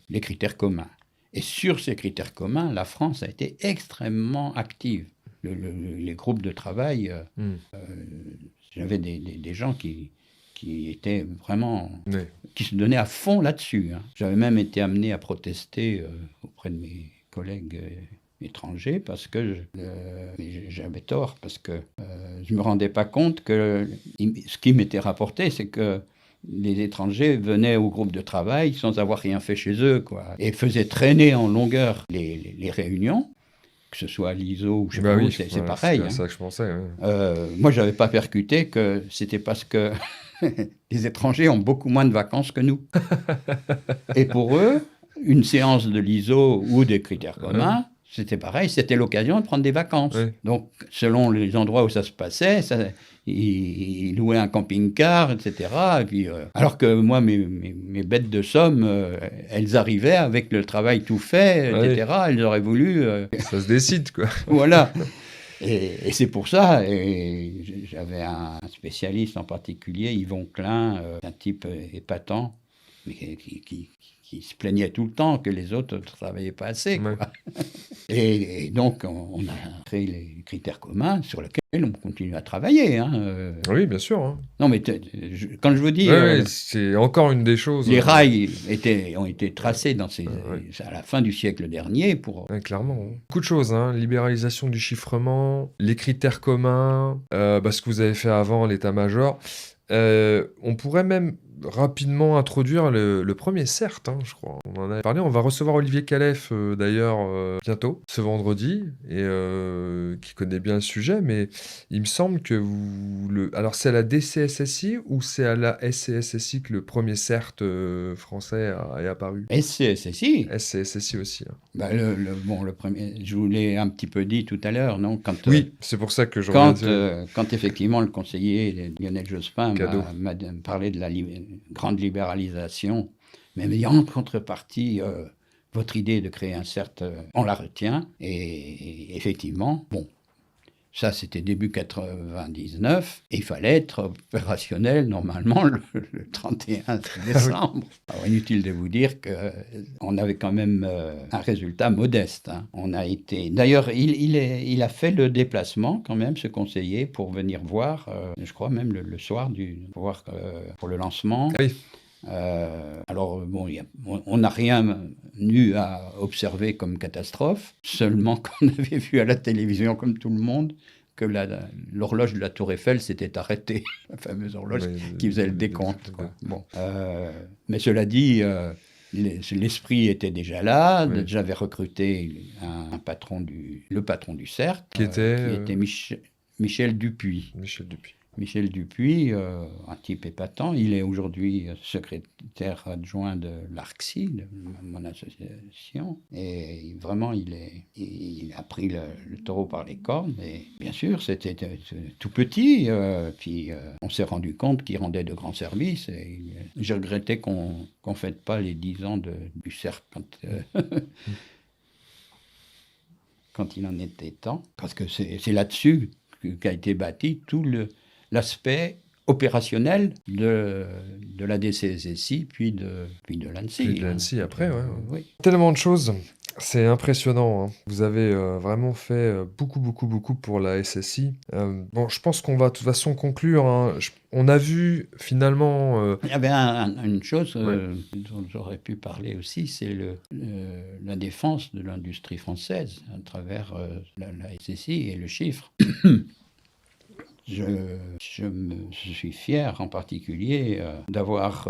les critères communs. Et sur ces critères communs, la France a été extrêmement active. Les groupes de travail, j'avais des gens qui qui était vraiment, Oui. qui se donnait à fond là-dessus. Hein. J'avais même été amené à protester auprès de mes collègues étrangers parce que j'avais tort, parce que je ne me rendais pas compte que ce qui m'était rapporté, c'est que les étrangers venaient au groupe de travail sans avoir rien fait chez eux, quoi, et faisaient traîner en longueur les réunions, que ce soit à l'ISO ou je sais pas où, c'est voilà, pareil. C'est hein. ça que je pensais. Ouais. Moi, je n'avais pas percuté que c'était parce que les étrangers ont beaucoup moins de vacances que nous. Et pour eux, une séance de l'ISO ou des critères communs, c'était pareil, c'était l'occasion de prendre des vacances. Ouais. Donc, selon les endroits où ça se passait, ils louaient un camping-car, etc. Et puis, alors que moi, mes bêtes de somme, elles arrivaient avec le travail tout fait, etc. Elles auraient voulu... Ça se décide, quoi. Voilà. Et c'est pour ça, et j'avais un spécialiste en particulier, Yvon Klein, un type épatant, mais qui se plaignait tout le temps que les autres ne travaillaient pas assez. Quoi. Ouais. Et donc, on a créé les critères communs sur lesquels on continue à travailler. Hein. Oui, bien sûr. Hein. Non, mais quand je vous dis... c'est encore une des choses. Les rails ont été tracés à la fin du siècle dernier pour... Clairement. Beaucoup de choses. Hein. Libéralisation du chiffrement, les critères communs, ce que vous avez fait avant, l'état-major. On pourrait même rapidement introduire le premier CERT, hein, je crois. On en avait parlé. On va recevoir Olivier Calef, d'ailleurs, bientôt, ce vendredi, et qui connaît bien le sujet, mais il me semble que alors, c'est à la DCSSI ou c'est à la SCSSI que le premier CERT français est apparu? SCSSI. SCSSI aussi. Hein. Bah, le premier, je vous l'ai un petit peu dit tout à l'heure, non? Oui, c'est pour ça que je quand effectivement le conseiller Lionel Jospin m'a parlé de la grande libéralisation, mais en contrepartie, votre idée de créer un CERT, on la retient. Et effectivement, bon, ça c'était début 99, et il fallait être opérationnel normalement le 31 décembre. Alors, inutile de vous dire qu'on avait quand même un résultat modeste. Hein. On a été... D'ailleurs, il a fait le déplacement quand même, ce conseiller, pour venir voir, je crois même le soir, pour le lancement. Oui. Alors, bon, on n'a rien eu à observer comme catastrophe, seulement qu'on avait vu à la télévision, comme tout le monde, que l'horloge de la Tour Eiffel s'était arrêtée, la fameuse horloge qui faisait le décompte. Quoi. Bon. Mais cela dit, l'esprit était déjà là. Oui. J'avais recruté le patron du CERT, qui était Michel Dupuis. Michel Dupuis, un type épatant, il est aujourd'hui secrétaire adjoint de l'ARCSI, de mon association, et vraiment il a pris le taureau par les cornes, et bien sûr c'était tout petit, puis on s'est rendu compte qu'il rendait de grands services, et j'ai regretté qu'on ne fête pas les 10 ans du CERF quand il en était temps, parce que c'est là-dessus qu'a été bâti tout l'aspect opérationnel de la DCSSI, puis de l'ANSSI. Puis de l'ANSSI après, oui. Tellement de choses, c'est impressionnant. Hein. Vous avez vraiment fait beaucoup pour la SSI. Bon, je pense qu'on va de toute façon conclure. Hein. On a vu finalement... Il y avait une chose dont j'aurais pu parler aussi, c'est la défense de l'industrie française à travers la SSI et le chiffre. Je suis fier en particulier d'avoir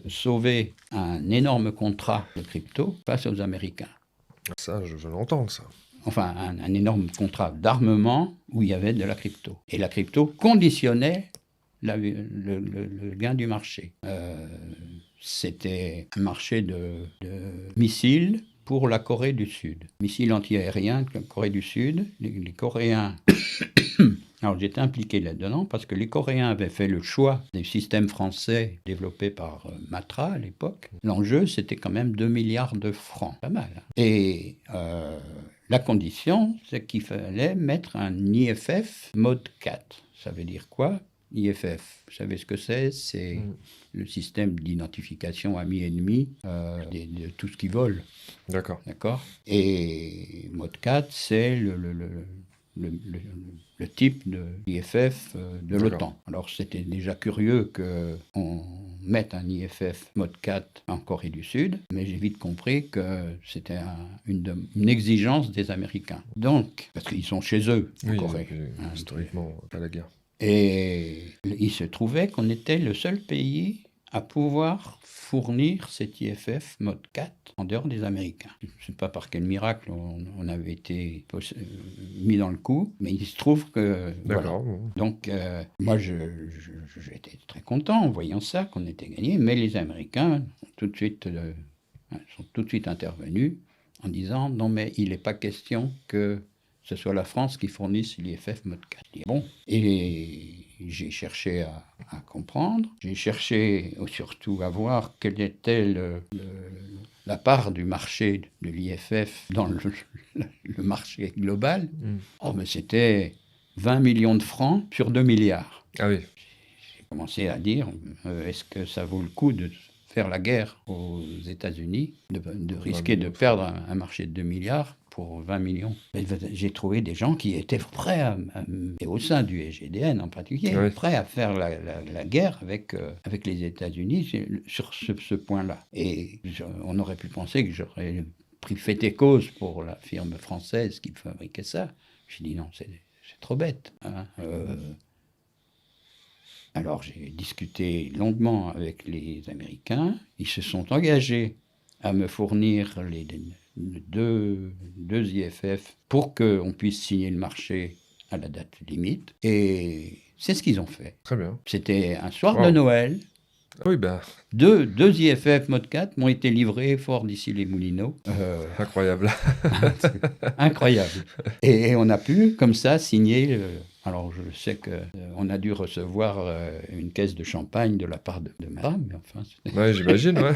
sauvé un énorme contrat de crypto face aux Américains. Ça, je l'entends, ça. Enfin, un énorme contrat d'armement où il y avait de la crypto. Et la crypto conditionnait le gain du marché. C'était un marché de missiles pour la Corée du Sud. Missiles antiaériens, Corée du Sud. Les Coréens... Alors j'étais impliqué là-dedans parce que les Coréens avaient fait le choix des systèmes français développés par Matra à l'époque. L'enjeu, c'était quand même 2 milliards de francs, pas mal. Et la condition, c'est qu'il fallait mettre un IFF mode 4. Ça veut dire quoi? IFF, vous savez ce que c'est? C'est le système d'identification ami-ennemi de tout ce qui vole. D'accord. Et mode 4, c'est le type de l'IFF de l'OTAN. Alors c'était déjà curieux qu'on mette un IFF mode 4 en Corée du Sud, mais j'ai vite compris que c'était une exigence des Américains. Donc, parce qu'ils sont chez eux en Corée. Historiquement, pas la guerre. Et il se trouvait qu'on était le seul pays à pouvoir fournir cet IFF mode 4 en dehors des Américains. Je ne sais pas par quel miracle on avait été mis dans le coup, mais il se trouve que... D'accord. Voilà. Donc, moi, j'étais très content en voyant ça, qu'on était gagné, mais les Américains sont tout de suite intervenus en disant « Non, mais il n'est pas question que ce soit la France qui fournisse l'IFF mode 4. » Bon, et j'ai cherché à comprendre, j'ai cherché surtout à voir quelle était la part du marché de l'IFF dans le marché global. Oh, mais c'était 20 millions de francs sur 2 milliards. Ah oui. J'ai commencé à dire, est-ce que ça vaut le coup de faire la guerre aux États-Unis, de risquer de perdre un marché de 2 milliards pour 20 millions. J'ai trouvé des gens qui étaient prêts, et au sein du SGDN en particulier, prêts à faire la guerre avec les États-Unis sur ce point-là. Et on aurait pu penser que j'aurais pris fait et cause pour la firme française qui fabriquait ça. J'ai dit non, c'est trop bête. Hein. Alors j'ai discuté longuement avec les Américains. Ils se sont engagés à me fournir les deux IFF pour qu'on puisse signer le marché à la date limite. Et c'est ce qu'ils ont fait. Très bien. C'était un soir de Noël. Oui, ben. Deux IFF mode 4 m'ont été livrés fort d'ici les Moulineaux. Incroyable. Incroyable. Et on a pu, comme ça, signer... Alors, je sais qu'on a dû recevoir une caisse de champagne de la part de ma femme. Mais enfin, ouais, j'imagine, ouais.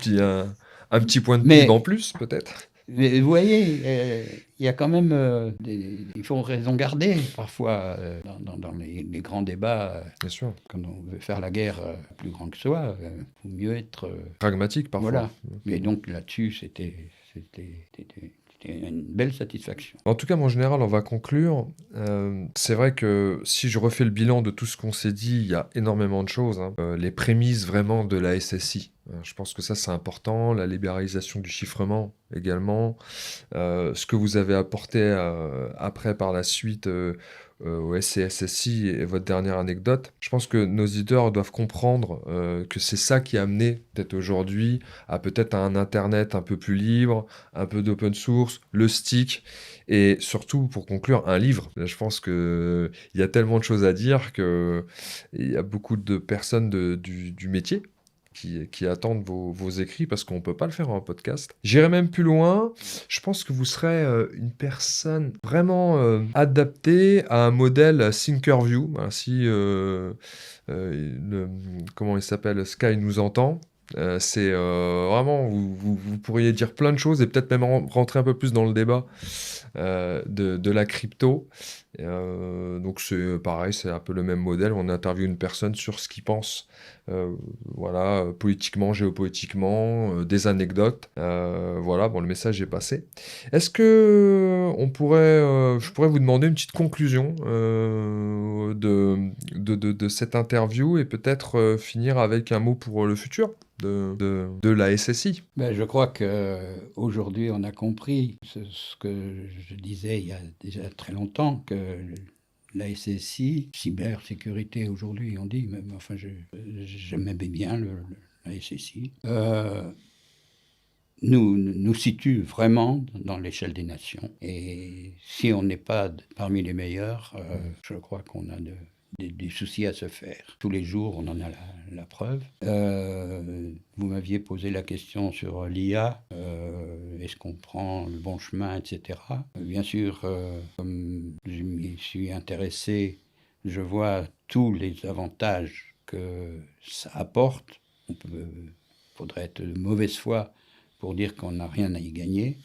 Puis un petit point de PIB en plus, peut-être. Mais vous voyez, il y a quand même... il faut raison garder, parfois, dans les grands débats. Bien sûr. Quand on veut faire la guerre plus grand que soi, il faut mieux être... pragmatique, parfois. Voilà. Mais donc, là-dessus, c'était une belle satisfaction. En tout cas, en général, on va conclure. C'est vrai que si je refais le bilan de tout ce qu'on s'est dit, il y a énormément de choses. Hein. Les prémices vraiment de la SSI. Je pense que ça, c'est important. La libéralisation du chiffrement également. Ce que vous avez apporté après, par la suite, au SCSSI et votre dernière anecdote. Je pense que nos auditeurs doivent comprendre que c'est ça qui a amené peut-être aujourd'hui à peut-être un Internet un peu plus libre, un peu d'open source, le stick et surtout, pour conclure, un livre. Je pense qu'il y a tellement de choses à dire qu'il y a beaucoup de personnes du métier qui attendent vos écrits parce qu'on ne peut pas le faire en podcast. J'irai même plus loin. Je pense que vous serez une personne vraiment adaptée à un modèle Thinkerview. Voilà, si comment il s'appelle, Sky nous entend. C'est vraiment, vous pourriez dire plein de choses et peut-être même rentrer un peu plus dans le débat de la crypto. Donc c'est pareil, c'est un peu le même modèle. On interviewe une personne sur ce qu'il pense, voilà, politiquement, géopolitiquement, des anecdotes. Voilà, bon, le message est passé. Est-ce que je pourrais vous demander une petite conclusion de cette interview et peut-être finir avec un mot pour le futur de la SSI? Je crois qu'aujourd'hui, on a compris ce que je disais il y a déjà très longtemps, que la SSI, cybersécurité aujourd'hui, on dit, mais enfin, j'aimais bien la SSI, nous situe vraiment dans l'échelle des nations. Et si on n'est pas parmi les meilleurs, je crois qu'on a des soucis à se faire. Tous les jours, on en a la preuve. Vous m'aviez posé la question sur l'IA, est-ce qu'on prend le bon chemin, etc. Bien sûr, comme je m'y suis intéressé, je vois tous les avantages que ça apporte. Faudrait être de mauvaise foi pour dire qu'on n'a rien à y gagner,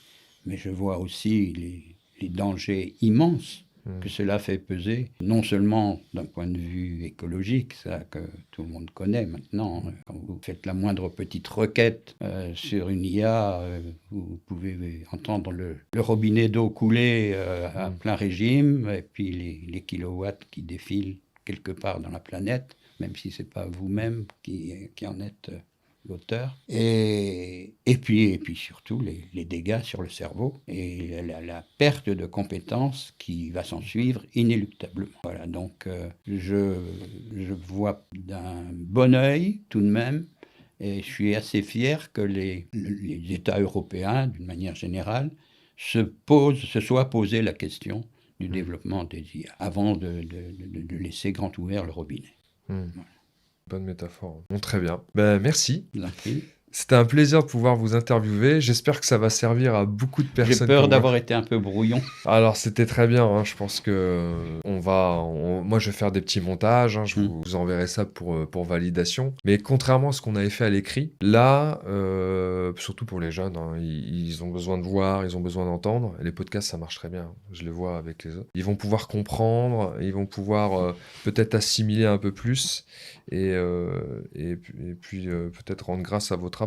mais je vois aussi les dangers immenses que cela fait peser, non seulement d'un point de vue écologique, ça que tout le monde connaît maintenant, quand vous faites la moindre petite requête sur une IA, vous pouvez entendre le robinet d'eau couler à plein régime, et puis les kilowatts qui défilent quelque part dans la planète, même si ce n'est pas vous-même qui en êtes l'auteur. Et puis surtout les dégâts sur le cerveau et la perte de compétences qui va s'en suivre inéluctablement. Voilà, donc je vois d'un bon œil tout de même, et je suis assez fier que les États européens, d'une manière générale, se soient posé la question du développement des IA avant de laisser grand ouvert le robinet. Voilà. Bonne métaphore. Bon, très bien. Merci. Merci. C'était un plaisir de pouvoir vous interviewer. J'espère que ça va servir à beaucoup de personnes. J'ai peur d'avoir été un peu brouillon. Alors, c'était très bien. Hein. Je pense que moi, je vais faire des petits montages. Hein. Je vous enverrai ça pour validation. Mais contrairement à ce qu'on avait fait à l'écrit, là, surtout pour les jeunes, hein, ils ont besoin de voir, ils ont besoin d'entendre. Et les podcasts, ça marche très bien. Je les vois avec les autres. Ils vont pouvoir comprendre, ils vont pouvoir peut-être assimiler un peu plus et puis peut-être rendre grâce à vos travaux.